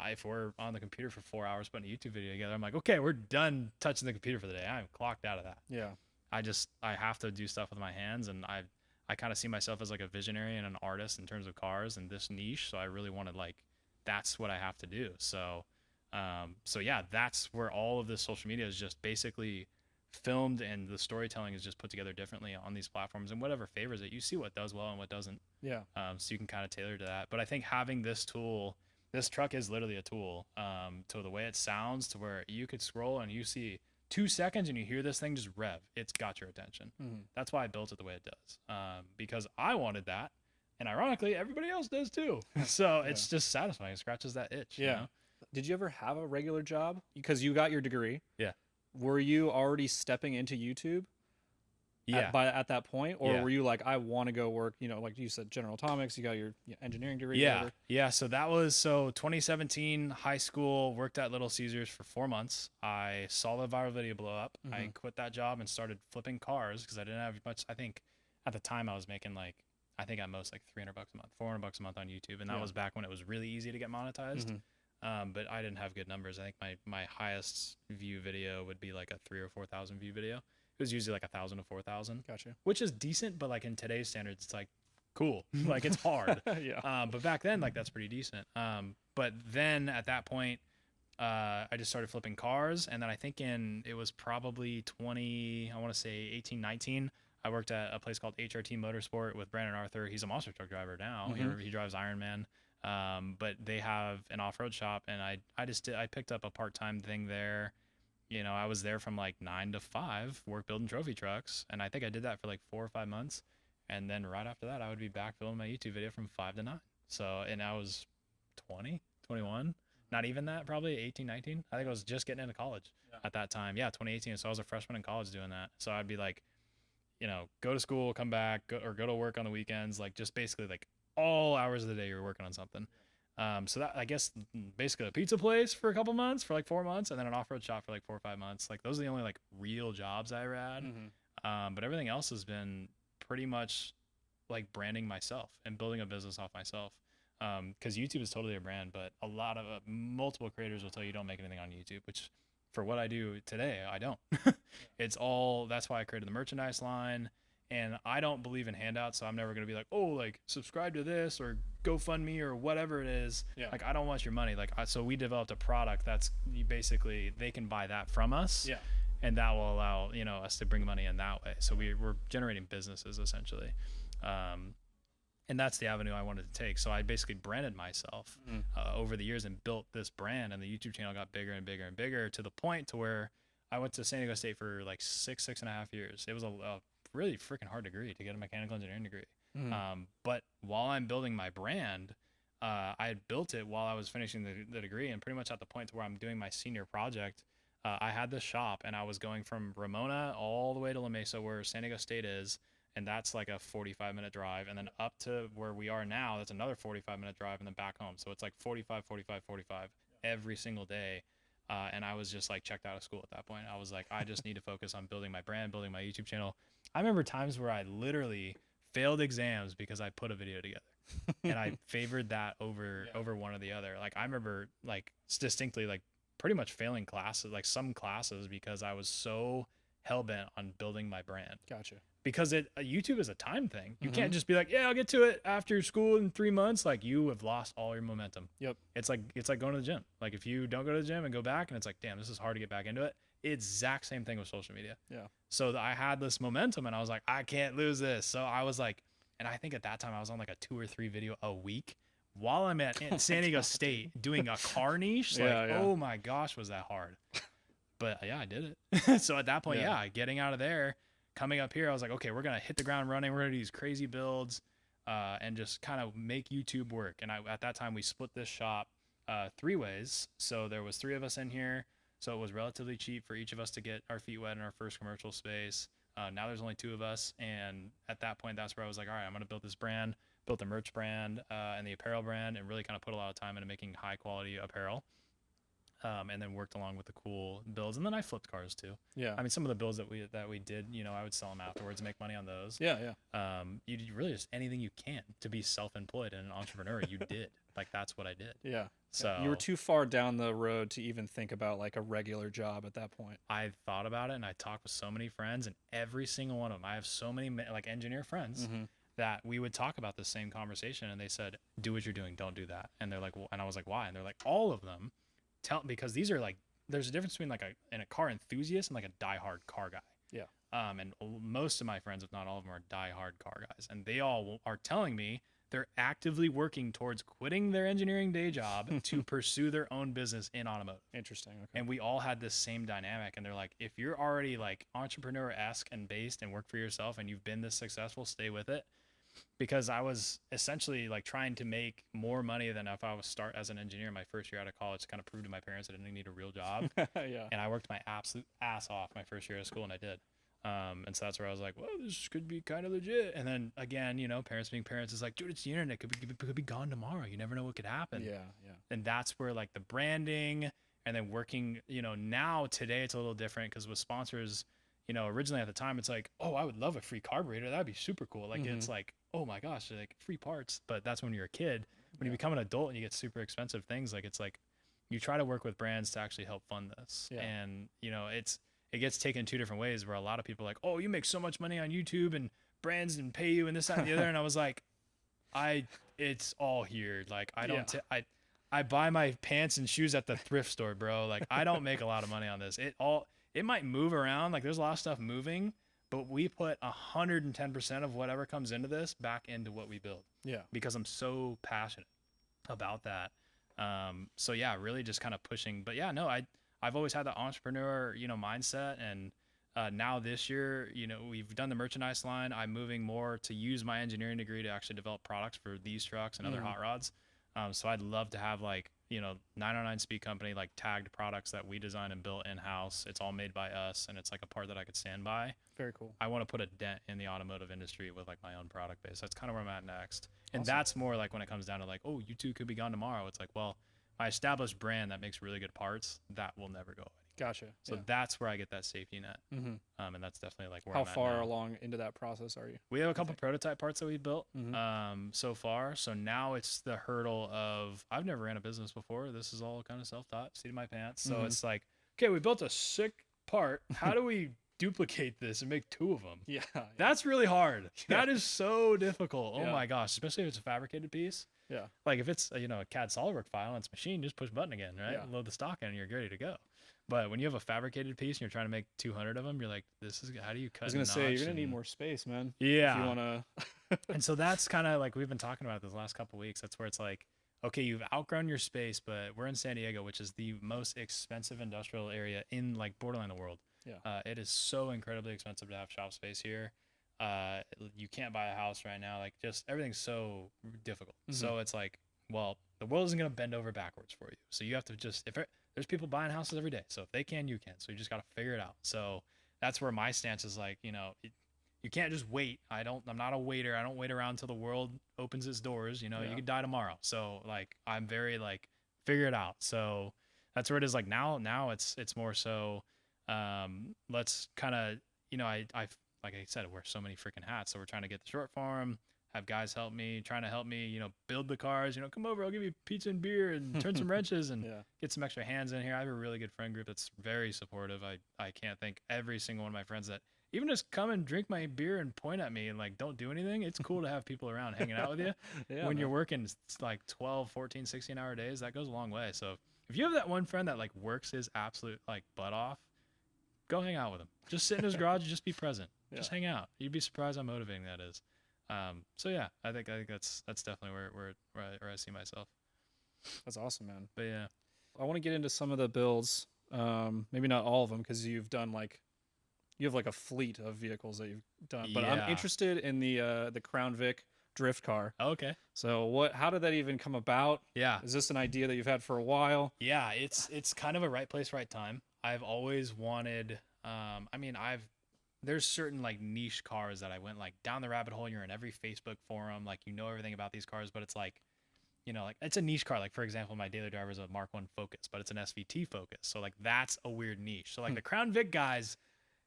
If we're on the computer for 4 hours putting a YouTube video together, I'm like, okay, we're done touching the computer for the day. I'm clocked out of that. Yeah. I have to do stuff with my hands, and I kind of see myself as like a visionary and an artist in terms of cars and this niche. So I really wanted, like, that's what I have to do. So yeah, that's where all of this social media is just basically filmed, and the storytelling is just put together differently on these platforms, and whatever favors it, you see what does well and what doesn't. Yeah. So you can kind of tailor to that. But I think having this tool, this truck is literally a tool, to the way it sounds, to where you could scroll and you see 2 seconds and you hear this thing just rev. It's got your attention. Mm-hmm. That's why I built it the way it does, because I wanted that. And ironically, everybody else does too. So it's just satisfying. It scratches that itch. Yeah. You know? Did you ever have a regular job? Because you got your degree. Yeah. Were you already stepping into YouTube? Yeah. At that point, or Yeah. were you like, I want to go work? Like you said, General Atomics. You got your engineering degree. Yeah. Whatever. Yeah. So that was 2017 high school. Worked at Little Caesars for 4 months. I saw the viral video blow up. Mm-hmm. I quit that job and started flipping cars because I didn't have much. I think at the time I was making I think at most like $300 a month, $400 a month on YouTube, and that was back when it was really easy to get monetized. Mm-hmm. But I didn't have good numbers. I think my highest view video would be like a 3,000 or 4,000 view video. It was usually like 1,000 to 4,000. Gotcha. Which is decent, but like in today's standards, it's like cool. Like it's hard. Yeah. But back then, like that's pretty decent. But then at that point, I just started flipping cars, and then I think it was probably 18, 19. I worked at a place called HRT Motorsport with Brandon Arthur. He's a monster truck driver now. Mm-hmm. He drives Ironman. But they have an off-road shop, and I picked up a part-time thing there. I was there from like 9 to 5, work building trophy trucks, and I think I did that for like 4 or 5 months. And then right after that, I would be back filming my YouTube video from 5 to 9. So, and I was 20, 21, not even that, probably 18, 19. I think I was just getting into college at that time. Yeah, 2018. So I was a freshman in college doing that. So I'd be like, go to school, come back, go to work on the weekends, like just basically like all hours of the day you're working on something. So that, I guess, basically a pizza place for a couple months, for like 4 months, and then an off-road shop for like 4 or 5 months. Like those are the only like real jobs I ever had. Mm-hmm. But everything else has been pretty much like branding myself and building a business off myself. Because YouTube is totally a brand, but a lot of multiple creators will tell you don't make anything on YouTube, which for what I do today, I don't. That's why I created the merchandise line. And I don't believe in handouts, so I'm never going to be like, oh, like subscribe to this or GoFundMe or whatever it is. Yeah. Like, I don't want your money. So we developed a product that's basically, they can buy that from us. Yeah. And that will allow, us to bring money in that way. So we're generating businesses essentially. And that's the avenue I wanted to take. So I basically branded myself over the years and built this brand, and the YouTube channel got bigger and bigger and bigger to the point to where I went to San Diego State for like 6.5 years. It was a really freaking hard degree to get a mechanical engineering degree. But while I'm building my brand, I had built it while I was finishing the degree, and pretty much at the point to where I'm doing my senior project, I had this shop, and I was going from Ramona all the way to La Mesa, where San Diego State is, and that's like a 45-minute drive, and then up to where we are now, that's another 45-minute drive, and then back home. So it's like 45 every single day. And I was just like checked out of school at that point. I was like, I just need to focus on building my brand, building my YouTube channel. I remember times where I literally failed exams because I put a video together and I favored that over one or the other. Like I remember like distinctly like pretty much failing classes, like some classes, because I was so hell bent on building my brand. Gotcha. Because YouTube is a time thing. You Mhm. can't just be like, yeah, I'll get to it after school in 3 months. Like, you have lost all your momentum. Yep. It's like going to the gym. Like, if you don't go to the gym and go back and it's like, damn, this is hard to get back into it. Exact same thing with social media. Yeah. So I had this momentum and I was like, I can't lose this. So I was like, and I think at that time I was on like a 2 or 3 video a week while I'm at San Diego State doing a car niche. Like, oh my gosh, was that hard? But yeah, I did it. So at that point, getting out of there, coming up here, I was like, okay, we're going to hit the ground running. We're going to do these crazy builds and just kind of make YouTube work. And at that time, we split this shop 3 ways. So there was 3 of us in here. So it was relatively cheap for each of us to get our feet wet in our first commercial space. Now there's only 2 of us. And at that point, that's where I was like, all right, I'm going to build this brand, built the merch brand and the apparel brand, and really kind of put a lot of time into making high quality apparel. And then worked along with the cool builds, and then I flipped cars too. Yeah, I mean, some of the builds that we did, you know, I would sell them afterwards and make money on those. Yeah. You really just anything you can to be self-employed and an entrepreneur. You did, like, that's what I did. Yeah. So you were too far down the road to even think about like a regular job at that point. I thought about it, and I talked with so many friends, and every single one of them, I have so many like engineer friends. That we would talk about the same conversation, and they said, do what you're doing, don't do that. And they're like, well, and I was like, why? And they're like, all of them because these are like, there's a difference between like a car enthusiast and like a diehard car guy. Yeah. And most of my friends, if not all of them, are diehard car guys, and they all are telling me they're actively working towards quitting their engineering day job to pursue their own business in automotive. Interesting. Okay. And we all had this same dynamic, and they're like, if you're already like entrepreneur-esque and based and work for yourself and you've been this successful, stay with it. Because I was essentially like trying to make more money than if I was start as an engineer my first year out of college to kind of prove to my parents that I didn't need a real job. Yeah. And I worked my absolute ass off my first year of school, and I did. And so that's where I was like, well, this could be kind of legit. And then again, you know, parents being parents is like, dude, it's the internet. Could be gone tomorrow. You never know what could happen. Yeah. And that's where like the branding and then working, you know, now today it's a little different because with sponsors, you know, originally at the time it's like, oh, I would love a free carburetor. That'd be super cool. Like it's like, oh my gosh, like free parts. But that's when you're a kid. When you become an adult and you get super expensive things, like it's like you try to work with brands to actually help fund this. Yeah. And you know, it gets taken 2 different ways where a lot of people are like, oh, you make so much money on YouTube and brands and pay you and this, that, and the other. And I was like, it's all here. Like I don't, I buy my pants and shoes at the thrift store, bro. Like I don't make a lot of money on this. It might move around. Like there's a lot of stuff moving, but we put 110% of whatever comes into this back into what we build. Yeah. Because I'm so passionate about that. So yeah, really just kind of pushing, but yeah, no, I've always had the entrepreneur, you know, mindset. And now this year, you know, we've done the merchandise line. I'm moving more to use my engineering degree to actually develop products for these trucks and other hot rods. So I'd love to have like, you know, 909 Speed Company, like tagged products that we design and built in-house. It's all made by us, and it's like a part that I could stand by. Very cool. I want to put a dent in the automotive industry with like my own product base. That's kind of where I'm at next. And that's more like when it comes down to like, oh, you two could be gone tomorrow. It's like, well, my established brand that makes really good parts, that will never go away. Gotcha. So that's where I get that safety net. And that's definitely like where How I'm at far now. along into that process are you? We have a couple prototype parts that we built so far. So now it's the hurdle of, I've never ran a business before. This is all kind of self-taught, seat of my pants. So it's like, okay, we built a sick part. How do we duplicate this and make 2 of them? Yeah. That's really hard. That is so difficult. Oh my gosh, especially if it's a fabricated piece. Yeah. Like if it's, you know, a CAD SolidWorks file and it's machined, just push button again, right? Yeah. Load the stock in and you're ready to go. But when you have a fabricated piece and you're trying to make 200 of them, you're like, this is, how do you cut? I was going to say, you're going to need more space, man. Yeah. If you want to. And so that's kind of like, we've been talking about this last couple of weeks. That's where it's like, okay, you've outgrown your space, but we're in San Diego, which is the most expensive industrial area in like borderline the world. Yeah. It is so incredibly expensive to have shop space here. You can't buy a house right now. Like just everything's so difficult. So it's like, well, the world isn't going to bend over backwards for you. So you have to just, there's people buying houses every day. So if they can, you can. So you just got to figure it out. So that's where my stance is like, you know, you can't just wait. I'm not a waiter. I don't wait around until the world opens its doors. You know, you could die tomorrow. So like, I'm very like, figure it out. So that's where it is. Like now it's more so, let's kind of, you know, I've like I said, wear so many freaking hats. So we're trying to get the short form, have guys help me, trying to help me, you know, build the cars. You know, come over, I'll give you pizza and beer and turn some wrenches and get some extra hands in here. I have a really good friend group that's very supportive. I can't thank every single one of my friends that even just come and drink my beer and point at me and like don't do anything. It's cool to have people around hanging out with you when you're working like 12, 14, 16-hour days. That goes a long way. So if you have that one friend that like works his absolute like butt off, go hang out with him. Just sit in his garage and just be present. Just hang out. You'd be surprised how motivating that is. So yeah, I think that's definitely where I see myself. That's awesome, man. But yeah, I want to get into some of the builds. Maybe not all of them because you have like a fleet of vehicles that you've done. But I'm interested in the Crown Vic drift car. Okay. So how did that even come about? Yeah. Is this an idea that you've had for a while? Yeah, it's kind of a right place, right time. I've always wanted, there's certain like niche cars that I went like down the rabbit hole. You're in every Facebook forum, like you know everything about these cars, but it's like, you know, like it's a niche car. Like for example, my daily driver is a Mark 1 Focus, but it's an SVT Focus. So like that's a weird niche. So like the Crown Vic guys,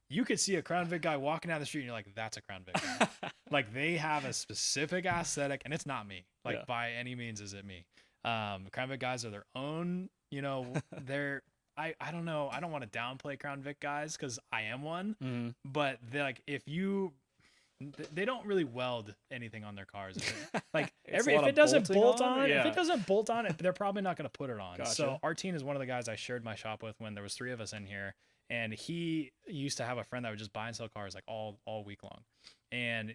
you could see a Crown Vic guy walking down the street and you're like, that's a Crown Vic guy. Like they have a specific aesthetic and it's not me. Like by any means is it me. Crown Vic guys are their own, you know, I don't know. I don't want to downplay Crown Vic guys because I am one, but they're like, they don't really weld anything on their cars. Like if it doesn't bolt on, if it doesn't bolt on it, they're probably not going to put it on. Gotcha. So Artine is one of the guys I shared my shop with when there was 3 of us in here. And he used to have a friend that would just buy and sell cars like all week long. And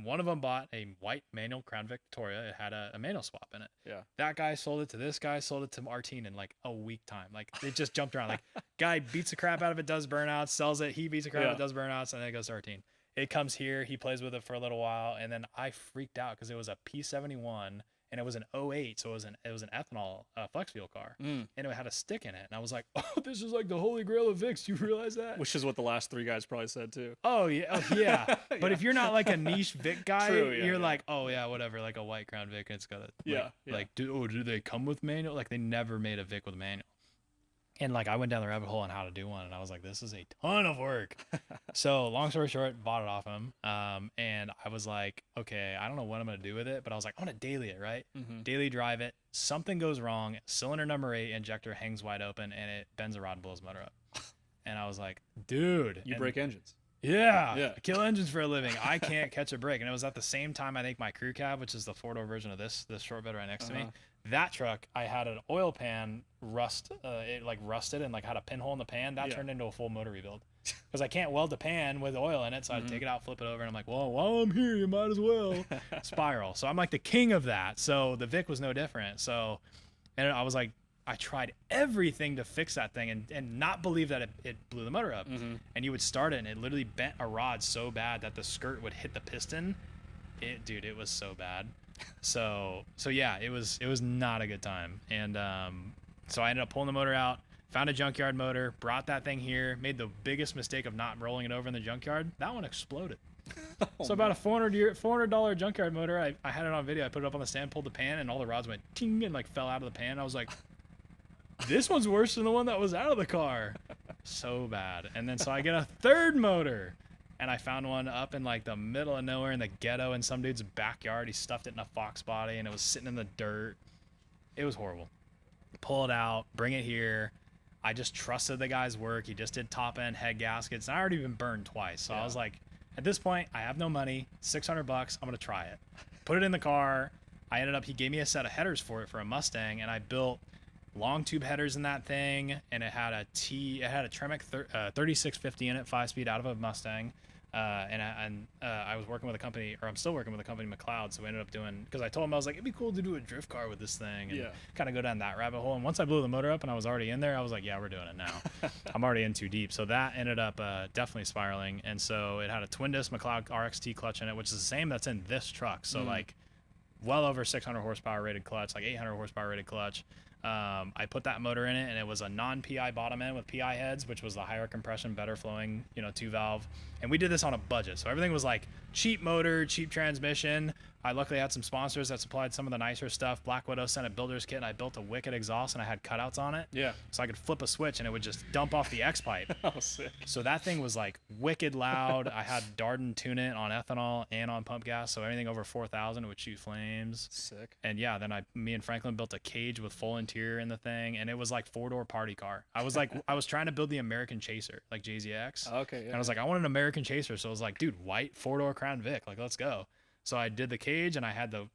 one of them bought a white manual Crown Victoria. It had a manual swap in it. Yeah. That guy sold it to this guy, sold it to Artine in like a week time. Like it just jumped around. Like guy beats the crap out of it, does burnouts, sells it. He beats the crap out of it, does burnouts, and then it goes to Artine. It comes here. He plays with it for a little while. And then I freaked out because it was a P71 and it was an 08. So it was an ethanol flex fuel car. And it had a stick in it. And I was like, oh, this is like the holy grail of Vics. Do you realize that? Which is what the last 3 guys probably said too. Oh, yeah. Oh, yeah. But if you're not like a niche Vic guy, you're like, oh, yeah, whatever. Like a white Crown Vic. And it's got a, do they come with manual? Like they never made a Vic with a manual. And like I went down the rabbit hole on how to do one, and I was like, this is a ton of work. So long story short, bought it off him. And I was like, okay, I don't know what I'm gonna do with it, but I was like, I'm gonna daily it, right? Daily drive it. Something goes wrong. Cylinder number 8 injector hangs wide open, and it bends a rod and blows the motor up. And I was like, dude, you break engines. Yeah, kill engines for a living. I can't catch a break. And it was at the same time I think my crew cab, which is the 4-door version of this short bed right next to me. That truck, I had an oil pan rust. It like rusted and like had a pinhole in the pan. That turned into a full motor rebuild because I can't weld the pan with oil in it. So I'd take it out, flip it over, and I'm like, well, while I'm here, you might as well spiral. So I'm like the king of that. So the Vic was no different. So, and I was like, I tried everything to fix that thing and not believe that it blew the motor up. And you would start it and it literally bent a rod so bad that the skirt would hit the piston. It was so bad. So yeah, it was not a good time. And so I ended up pulling the motor out, found a junkyard motor, brought that thing here, made the biggest mistake of not rolling it over in the junkyard. That one exploded. So about a $400 junkyard motor. I had it on video. I put it up on the stand, pulled the pan, and all the rods went ting and like fell out of the pan. I was like, this one's worse than the one that was out of the car. So bad. And then so I get a third motor. And I found one up in like the middle of nowhere in the ghetto in some dude's backyard. He stuffed it in a Fox body and it was sitting in the dirt. It was horrible. Pull it out, bring it here. I just trusted the guy's work. He just did top end head gaskets. And I already been burned twice. So I was like, at this point, I have no money. $600. I'm going to try it. Put it in the car. He gave me a set of headers for it for a Mustang. And I built long tube headers in that thing. And it had a Tremec 3650 in it, 5-speed out of a Mustang. I was working with a company, or I'm still working with a company, McLeod. So we ended up doing, because I told him I was like, it'd be cool to do a drift car with this thing and kind of go down that rabbit hole. And once I blew the motor up and I was already in there, I was like, yeah, we're doing it now. I'm already in too deep. So that ended up definitely spiraling. And so it had a twin disc McLeod RXT clutch in it, which is the same that's in this truck. So like well over 600 horsepower rated clutch, like 800 horsepower rated clutch. I put that motor in it, and it was a non-PI bottom end with PI heads, which was the higher compression, better flowing, 2-valve. And we did this on a budget. So everything was like cheap motor, cheap transmission, I luckily had some sponsors that supplied some of the nicer stuff. Black Widow sent a builder's kit, and I built a wicked exhaust, and I had cutouts on it. Yeah. So I could flip a switch, and it would just dump off the X pipe. Oh, sick. So that thing was like wicked loud. I had Darden tune it on ethanol and on pump gas, so anything over 4,000 it would shoot flames. Sick. And yeah, then me and Franklin built a cage with full interior in the thing, and it was like 4-door party car. I was trying to build the American Chaser, like JZX. Okay. Yeah. And I was like, I want an American Chaser, so I was like, dude, white 4-door Crown Vic, like let's go. So I did the cage, and I had the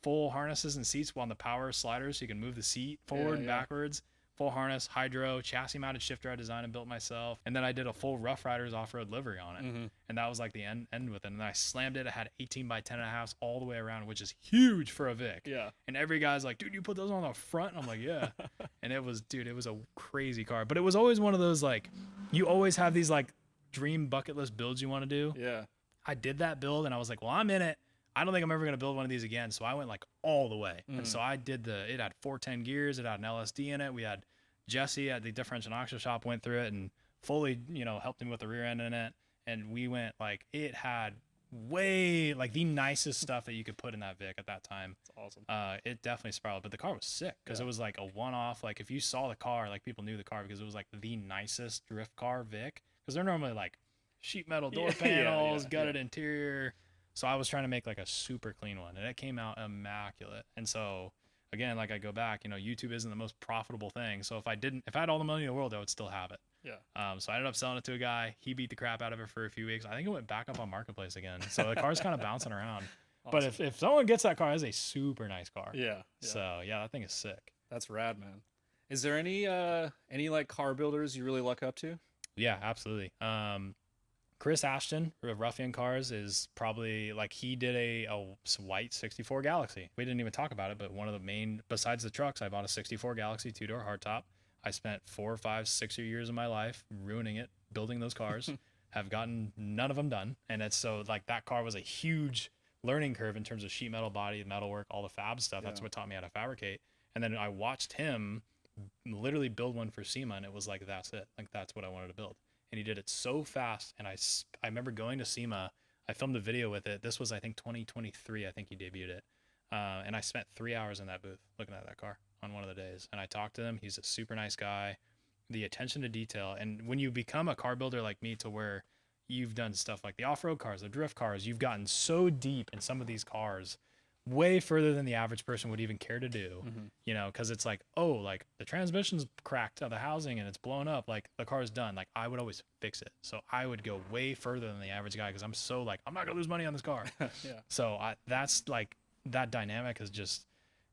full harnesses and seats on the power sliders, so you can move the seat forward and backwards. Full harness, hydro, chassis mounted shifter I designed and built myself. And then I did a full Rough Riders off-road livery on it. Mm-hmm. And that was like the end with it. And then I slammed it. I had 18 by 10 and a half all the way around, which is huge for a Vic. Yeah. And every guy's like, dude, you put those on the front? And I'm like, yeah. And it was a crazy car. But it was always one of those, like, you always have these like dream bucket list builds you want to do. Yeah. I did that build, and I was like, well, I'm in it. I don't think I'm ever going to build one of these again. So I went like all the way. And so I did it had 410 gears. It had an LSD in it. We had Jesse at the differential and oxygen shop went through it and fully, helped him with the rear end in it. And we went like, it had way like the nicest stuff that you could put in that Vic at that time. That's awesome. It definitely spiraled, but the car was sick because it was like a one-off. Like if you saw the car, like people knew the car because it was like the nicest drift car Vic, because they're normally like sheet metal door panels, gutted interior. So I was trying to make like a super clean one, and it came out immaculate. And so again, like I go back, YouTube isn't the most profitable thing. So if I had all the money in the world, I would still have it. Yeah. So I ended up selling it to a guy. He beat the crap out of it for a few weeks. I think it went back up on Marketplace again. So the car's kind of bouncing around. Awesome. But if someone gets that car, it's a super nice car. Yeah. So yeah, that thing is sick. That's rad, man. Is there any like car builders you really look up to? Yeah, absolutely. Chris Ashton of Ruffian Cars is probably like, he did a white 64 Galaxy. We didn't even talk about it, but one of the main, besides the trucks, I bought a 64 Galaxy 2-door hardtop. I spent 4, 5, 6 years of my life ruining it, building those cars. Have gotten none of them done. And it's so like that car was a huge learning curve in terms of sheet metal body, metalwork, all the fab stuff. That's what taught me how to fabricate. And then I watched him literally build one for SEMA, and it was like, that's it. Like that's what I wanted to build. And he did it so fast. And I remember going to SEMA. I filmed a video with it. This was, I think, 2023. I think he debuted it. And I spent 3 hours in that booth looking at that car on one of the days. And I talked to him. He's a super nice guy. The attention to detail. And when you become a car builder like me, to where you've done stuff like the off-road cars, the drift cars, you've gotten so deep in some of these cars, way further than the average person would even care to do, because it's like, oh, like the transmission's cracked on the housing and it's blown up, like the car's done. Like I would always fix it. So I would go way further than the average guy, because I'm so like, I'm not gonna lose money on this car. So that's like, that dynamic is just,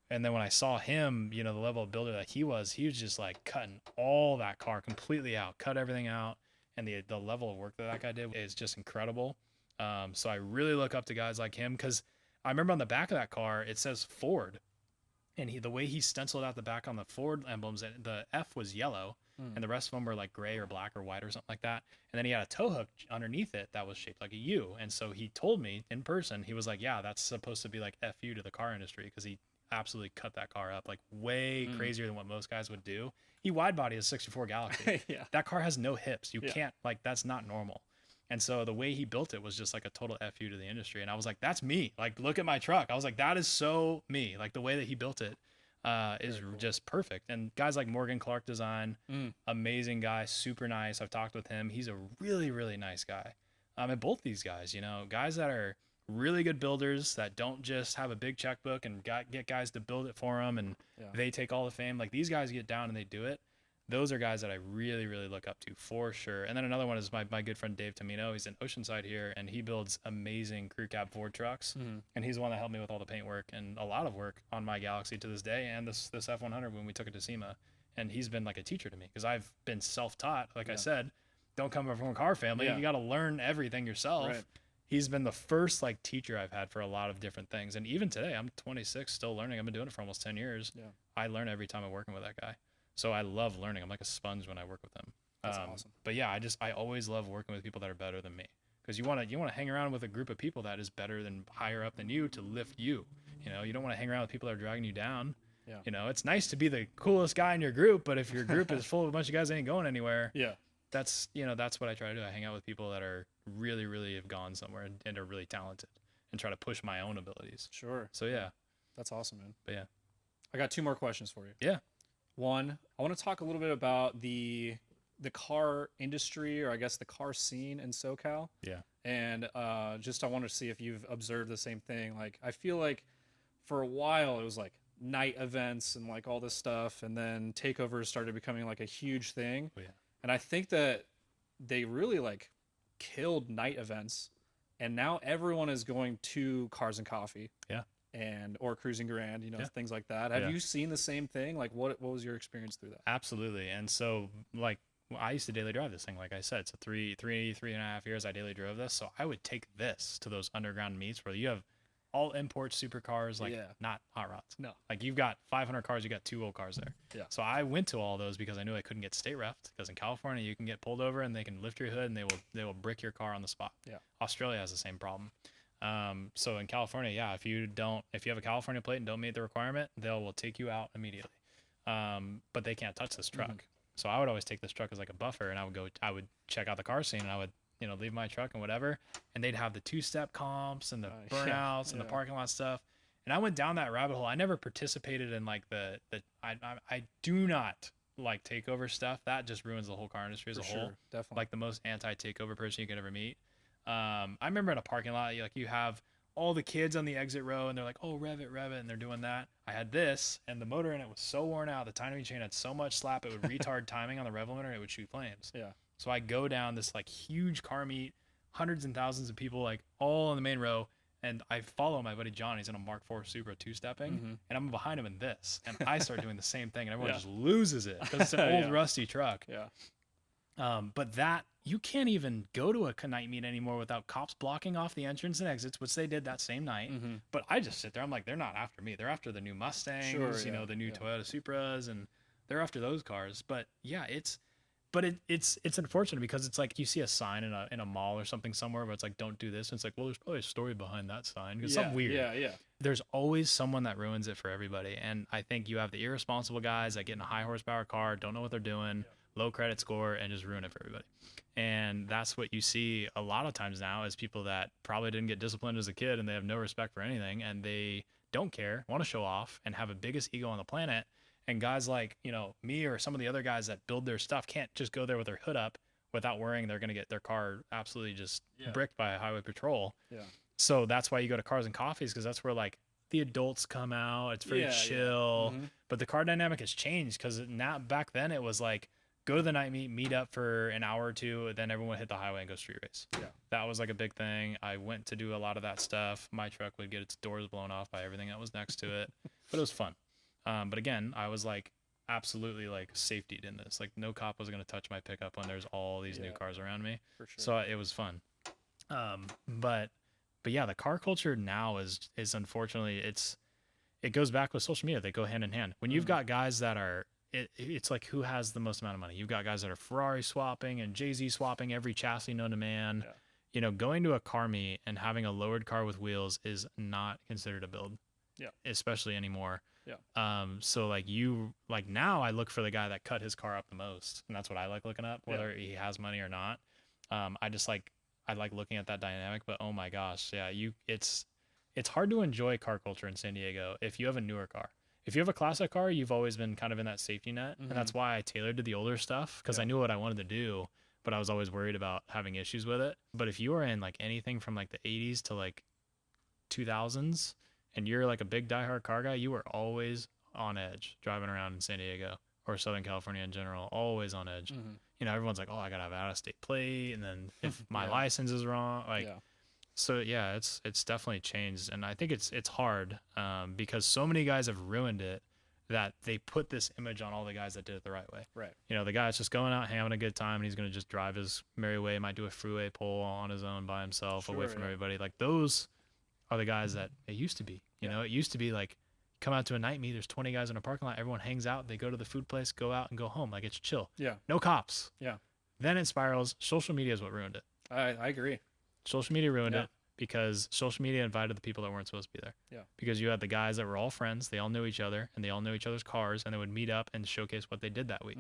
and then when I saw him, the level of builder that he was just like cutting all that car completely out, cut everything out. And the level of work that guy did is just incredible. So I really look up to guys like him, because I remember on the back of that car, it says Ford, and the way he stenciled out the back on the Ford emblems, the F was yellow, and the rest of them were like gray or black or white or something like that. And then he had a tow hook underneath it that was shaped like a U. And so he told me in person, he was like, yeah, that's supposed to be like FU to the car industry, because he absolutely cut that car up like way crazier than what most guys would do. He wide body a 64 Galaxy. That car has no hips. You can't, like, that's not normal. And so the way he built it was just like a total FU to the industry. And I was like, that's me. Like, look at my truck. I was like, that is so me. Like the way that he built it is just perfect. And guys like Morgan Clark Design, amazing guy, super nice. I've talked with him. He's a really, really nice guy. And both these guys, guys that are really good builders that don't just have a big checkbook and get guys to build it for them, and they take all the fame. Like these guys get down and they do it. Those are guys that I really, really look up to for sure. And then another one is my good friend Dave Tamino. He's in Oceanside here, and he builds amazing crew cab Ford trucks. And he's the one that helped me with all the paint work and a lot of work on my Galaxy to this day, and this F100 when we took it to SEMA. And he's been like a teacher to me, because I've been self-taught. Like I said, don't come from a car family. You got to learn everything yourself. Right. He's been the first like teacher I've had for a lot of different things. And even today, I'm 26, still learning. I've been doing it for almost 10 years. I learn every time I'm working with that guy. So I love learning. I'm like a sponge when I work with them. That's awesome. But yeah, I always love working with people that are better than me, because you want to hang around with a group of people that is better than, higher up than you, to lift you. You don't want to hang around with people that are dragging you down. It's nice to be the coolest guy in your group, but if your group is full of a bunch of guys that ain't going anywhere, that's what I try to do. I hang out with people that are really, really have gone somewhere and are really talented. and try to push my own abilities. Sure. So yeah, That's awesome, man. but yeah, I got 2 more questions for you. yeah, One, I want to talk a little bit about the car industry, or I guess the car scene in SoCal. yeah, And just I want to see if you've observed the same thing. Like, I feel like for a while it was like night events and like all this stuff, and then takeovers started becoming like a huge thing. oh yeah, And I think that they really like killed night events, and now everyone is going to Cars and Coffee. yeah. And or Cruising Grand, Yeah. things like that. Have Yeah. you seen the same thing? Like, what was your experience through that? Absolutely. And so like I used to daily drive this thing, like I said. So three and a half years I daily drove this. So I would take this to those underground meets where you have all import supercars, like not hot rods. No. Like you've got 500 cars, you got 2 old cars there. Yeah. So I went to all those because I knew I couldn't get state refed, because in California you can get pulled over and they can lift your hood and they will brick your car on the spot. Yeah. Australia has the same problem. So in California, yeah, if you have a California plate and don't meet the requirement, will take you out immediately. But they can't touch this truck. So I would always take this truck as like a buffer, and I would check out the car scene, and I would, leave my truck and whatever. And they'd have the 2-step comps and the burnouts and the parking lot stuff. And I went down that rabbit hole. I never participated in like I do not like takeover stuff. That just ruins the whole car industry as a whole. Definitely. Like the most anti-takeover person you could ever meet. I remember in a parking lot, you have all the kids on the exit row and they're like, oh, rev it, and they're doing that. I had this, and the motor in it was so worn out. The timing chain had so much slap, it would retard timing on the rev limiter, and it would shoot flames. Yeah. So I go down this like huge car meet, hundreds and thousands of people, like all in the main row. And I follow my buddy John. He's in a Mark IV Supra 2-stepping, and I'm behind him in this. And I start doing the same thing, and everyone just loses it because it's an old rusty truck. Yeah. But that, you can't even go to a night meet anymore without cops blocking off the entrance and exits, which they did that same night. But I just sit there. I'm like, they're not after me. They're after the new Mustangs, the new Toyota Supras, and they're after those cars. But yeah, it's unfortunate because it's like you see a sign in a mall or something somewhere where it's like, don't do this. And it's like, well, there's probably a story behind that sign. It's something weird. Yeah. There's always someone that ruins it for everybody. And I think you have the irresponsible guys that get in a high horsepower car, don't know what they're doing, low credit score, and just ruin it for everybody. And that's what you see a lot of times now, is people that probably didn't get disciplined as a kid and they have no respect for anything, and they don't care, want to show off, and have a biggest ego on the planet. And guys like, me or some of the other guys that build their stuff can't just go there with their hood up without worrying they're going to get their car absolutely just bricked by a highway patrol. Yeah. So that's why you go to Cars and Coffees, because that's where like the adults come out. It's very chill. But the car dynamic has changed, because now back then it was like, go to the night meet up for an hour or two, then everyone would hit the highway and go street race. Yeah. That was like a big thing. I went to do a lot of that stuff. My truck would get its doors blown off by everything that was next to it, but it was fun. But again, I was like absolutely like safetied in this. Like no cop was going to touch my pickup when there's all these new cars around me. For sure. So it was fun. But yeah, the car culture now is unfortunately, it goes back with social media. They go hand in hand. When you've got guys that are, it's like, who has the most amount of money? You've got guys that are Ferrari swapping and Jay-Z swapping every chassis known to man. Going to a car meet and having a lowered car with wheels is not considered a build. Especially anymore. So like now I look for the guy that cut his car up the most, and that's what I like looking up, whether he has money or not. I like looking at that dynamic. But oh my gosh, it's hard to enjoy car culture in San Diego if you have a newer car. If you have a classic car, you've always been kind of in that safety net, and that's why I tailored to the older stuff, because I knew what I wanted to do, but I was always worried about having issues with it. But if you are in like anything from like the 80s to like 2000s, and you're like a big diehard car guy, you are always on edge driving around in San Diego or Southern California in general, always on edge. Everyone's like, oh, I gotta have an out-of-state plate, and then if my license is wrong, so yeah, it's definitely changed, and I think it's hard because so many guys have ruined it that they put this image on all the guys that did it the right way. Right. The guy's just going out having a good time, and he's gonna just drive his merry way, might do a freeway pull on his own by himself, away from everybody. Like those are the guys that it used to be. It used to be like, come out to a night meet, there's 20 guys in a parking lot, everyone hangs out, they go to the food place, go out and go home. Like, it's chill. No cops. Then it spirals. Social media is what ruined it. I agree. Social media ruined it, because social media invited the people that weren't supposed to be there. Because you had the guys that were all friends, they all knew each other, and they all knew each other's cars, and they would meet up and showcase what they did that week.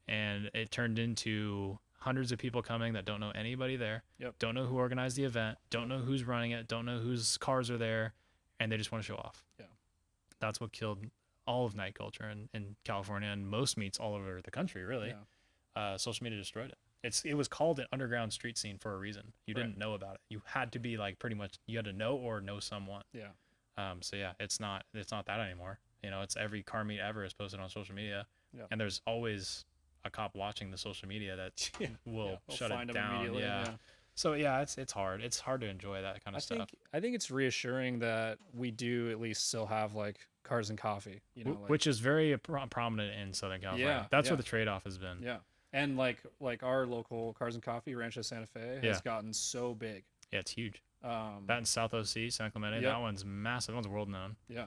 And it turned into hundreds of people coming that don't know anybody there, Yep. don't know who organized the event, don't know who's running it, don't know whose cars are there, and they just want to show off. Yeah. That's what killed all of night culture in California and most meets all over the country, really. Yeah. Social media destroyed it. It was called an underground street scene for a reason. You didn't know about it. You had to be like pretty much, you had to know or know someone. Yeah. So yeah, it's not that anymore. You know, it's every car meet ever is posted on social media. Yeah. And there's always a cop watching the social media that will shut it down. Yeah. So yeah, it's hard. It's hard to enjoy that kind of stuff. I think it's reassuring that we do at least still have like Cars and Coffee, you know, like, which is very prominent in Southern California. Yeah, That's yeah. where the trade-off has been. Yeah. And like our local Cars and Coffee, Rancho Santa Fe, has gotten so big. Yeah, it's huge. That in South OC, San Clemente, that one's massive. That one's world known. Yeah.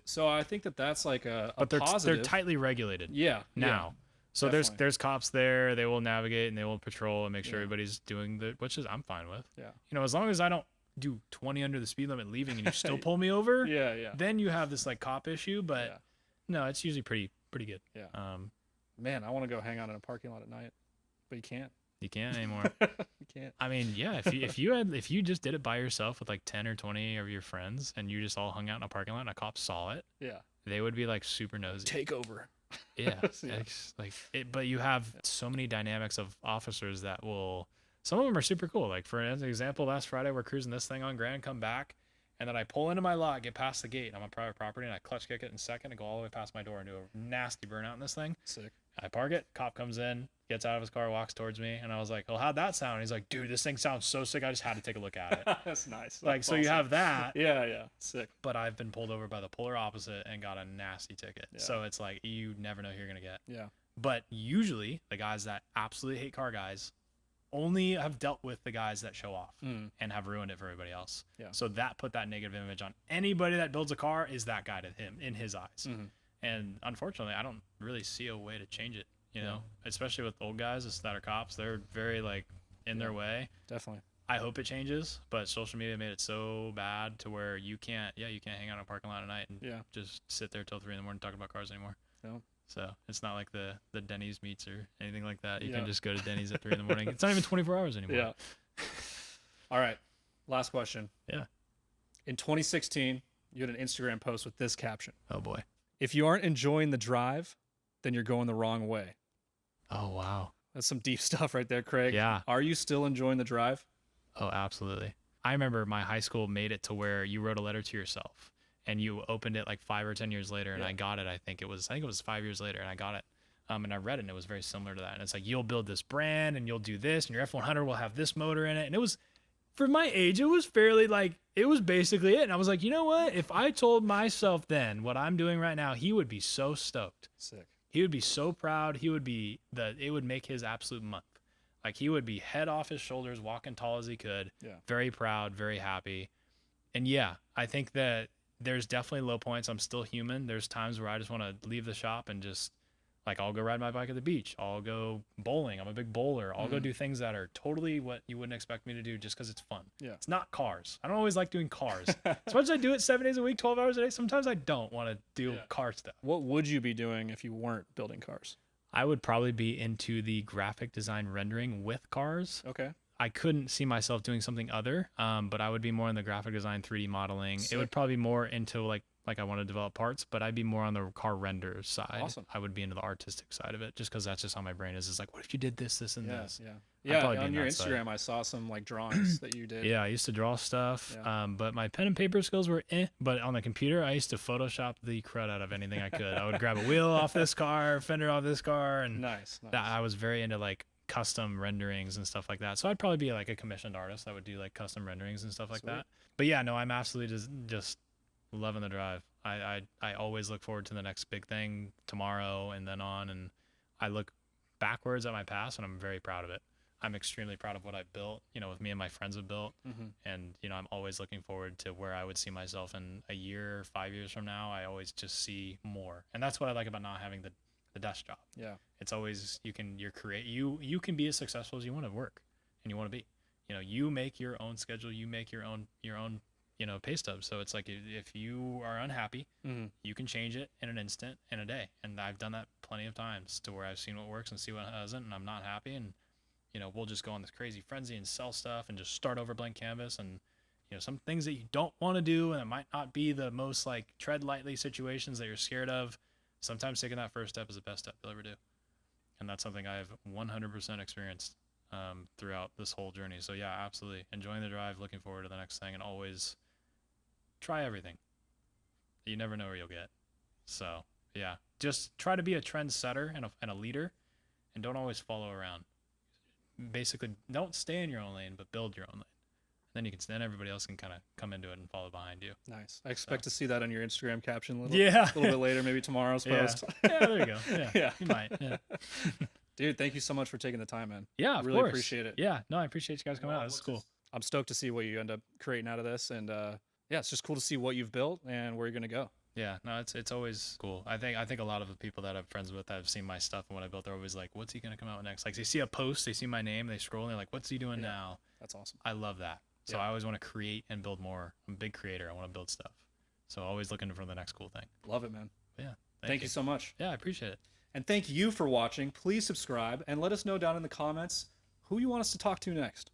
So I think that's like a they're positive. They're tightly regulated. Yeah. Now. Yeah. So Definitely. there's cops there. They will navigate and they will patrol and make sure everybody's doing which is I'm fine with. Yeah. You know, as long as I don't do 20 under the speed limit leaving and you still pull me over. Yeah. Then you have this like cop issue, but no, it's usually pretty good. Yeah. Man, I want to go hang out in a parking lot at night, but you can't. You can't anymore. You can't. I mean, yeah, if you just did it by yourself with like 10 or 20 of your friends and you just all hung out in a parking lot and a cop saw it, they would be like super nosy. Take over. Yeah. It's like but you have so many dynamics of officers that will, some of them are super cool. Like for an example, last Friday we're cruising this thing on Grand, come back, and then I pull into my lot, get past the gate, I'm on private property, and I clutch kick it in second and go all the way past my door and do a nasty burnout in this thing. Sick. I park it, cop comes in, gets out of his car, walks towards me, and I was like, well, how'd that sound? And he's like, dude, this thing sounds so sick, I just had to take a look at it. That's nice. Like, That's so awesome. you have that. Yeah. Sick. But I've been pulled over by the polar opposite and got a nasty ticket. Yeah. So it's like, you never know who you're going to get. Yeah. But usually the guys that absolutely hate car guys only have dealt with the guys that show off and have ruined it for everybody else. Yeah. So that put that negative image on anybody that builds a car is that guy to him in his eyes. And unfortunately, I don't really see a way to change it, you know, especially with old guys that are cops. They're very like in their way. Definitely. I hope it changes, but social media made it so bad to where you can't hang out in a parking lot at night and just sit there till 3 a.m. talking about cars anymore. Yeah. So it's not like the Denny's meets or anything like that. You can just go to Denny's at 3 a.m. It's not even 24 hours anymore. Yeah. All right. Last question. Yeah. In 2016, you had an Instagram post with this caption. Oh boy. If you aren't enjoying the drive, then you're going the wrong way. Oh wow. That's some deep stuff right there, Craig. Yeah. Are you still enjoying the drive? Oh, absolutely. I remember my high school made it to where you wrote a letter to yourself and you opened it like 5 or 10 years later and I got it. I think it was 5 years later and I got it. And I read it and it was very similar to that. And it's like, you'll build this brand and you'll do this and your F100 will have this motor in it. And it was, for my age, it was fairly like, it was basically it. And I was like, you know what? If I told myself then what I'm doing right now, he would be so stoked. Sick. He would be so proud. It would make his absolute month. Like he would be head off his shoulders, walking tall as he could. Yeah. Very proud, very happy. And yeah, I think that there's definitely low points. I'm still human. There's times where I just want to leave the shop and just like, I'll go ride my bike at the beach. I'll go bowling. I'm a big bowler. I'll go do things that are totally what you wouldn't expect me to do just because it's fun. Yeah. It's not cars. I don't always like doing cars. As much as I do it 7 days a week, 12 hours a day, sometimes I don't want to do car stuff. What would you be doing if you weren't building cars? I would probably be into the graphic design rendering with cars. Okay. I couldn't see myself doing something other, but I would be more in the graphic design, 3D modeling. Sick. It would probably be more into like I want to develop parts, but I'd be more on the car render side. Awesome. I would be into the artistic side of it just because that's just how my brain is. It's like, what if you did this, this, and this? Yeah. probably be On in your that side. Instagram, I saw some like drawings that you did. Yeah, I used to draw stuff, Yeah. but my pen and paper skills were but on the computer, I used to Photoshop the crud out of anything I could. I would grab a wheel off this car, fender off this car, and Nice. that I was very into like custom renderings and stuff like that. So I'd probably be like a commissioned artist that would do like custom renderings and stuff like Sweet. that. But yeah, no, I'm absolutely just loving the drive. I always look forward to the next big thing tomorrow and then on, and I look backwards at my past and I'm very proud of it. I'm extremely proud of what I've built, with me and my friends have built. And, I'm always looking forward to where I would see myself in a year, 5 years from now. I always just see more. And that's what I like about not having the desk job. Yeah. It's always, you can be as successful as you want to work and you want to be, you make your own schedule, you make your own pay stub. So it's like, if you are unhappy, you can change it in an instant, in a day. And I've done that plenty of times to where I've seen what works and see what doesn't, and I'm not happy. And we'll just go on this crazy frenzy and sell stuff and just start over blank canvas. And, some things that you don't want to do, and it might not be the most like tread lightly situations that you're scared of. Sometimes taking that first step is the best step you'll ever do. And that's something I've 100% experienced throughout this whole journey. So yeah, absolutely. Enjoying the drive, looking forward to the next thing, and always try everything. You never know where you'll get. So yeah, just try to be a trendsetter and a leader, and don't always follow around. Basically, don't stay in your own lane, but build your own lane. Then everybody else can kind of come into it and follow behind you. Nice. I expect to see that on your Instagram caption a little bit later, maybe tomorrow's Yeah. post. Yeah, there you go. Yeah, you might. Yeah. Dude, thank you so much for taking the time, man. Yeah, of really course. appreciate it. Yeah, no, I appreciate you guys coming out. This is cool. I'm stoked to see what you end up creating out of this, and yeah, it's just cool to see what you've built and where you're gonna go. Yeah, no, it's always cool. I think a lot of the people that I'm friends with that have seen my stuff and what I built, they're always like, "What's he gonna come out with next?" Like they see a post, they see my name, they scroll, and they're like, "What's he doing now?" That's awesome. I love that. So I always want to create and build more. I'm a big creator. I want to build stuff. So always looking for the next cool thing. Love it, man. Yeah. Thank you so much. Yeah, I appreciate it. And thank you for watching. Please subscribe and let us know down in the comments who you want us to talk to next.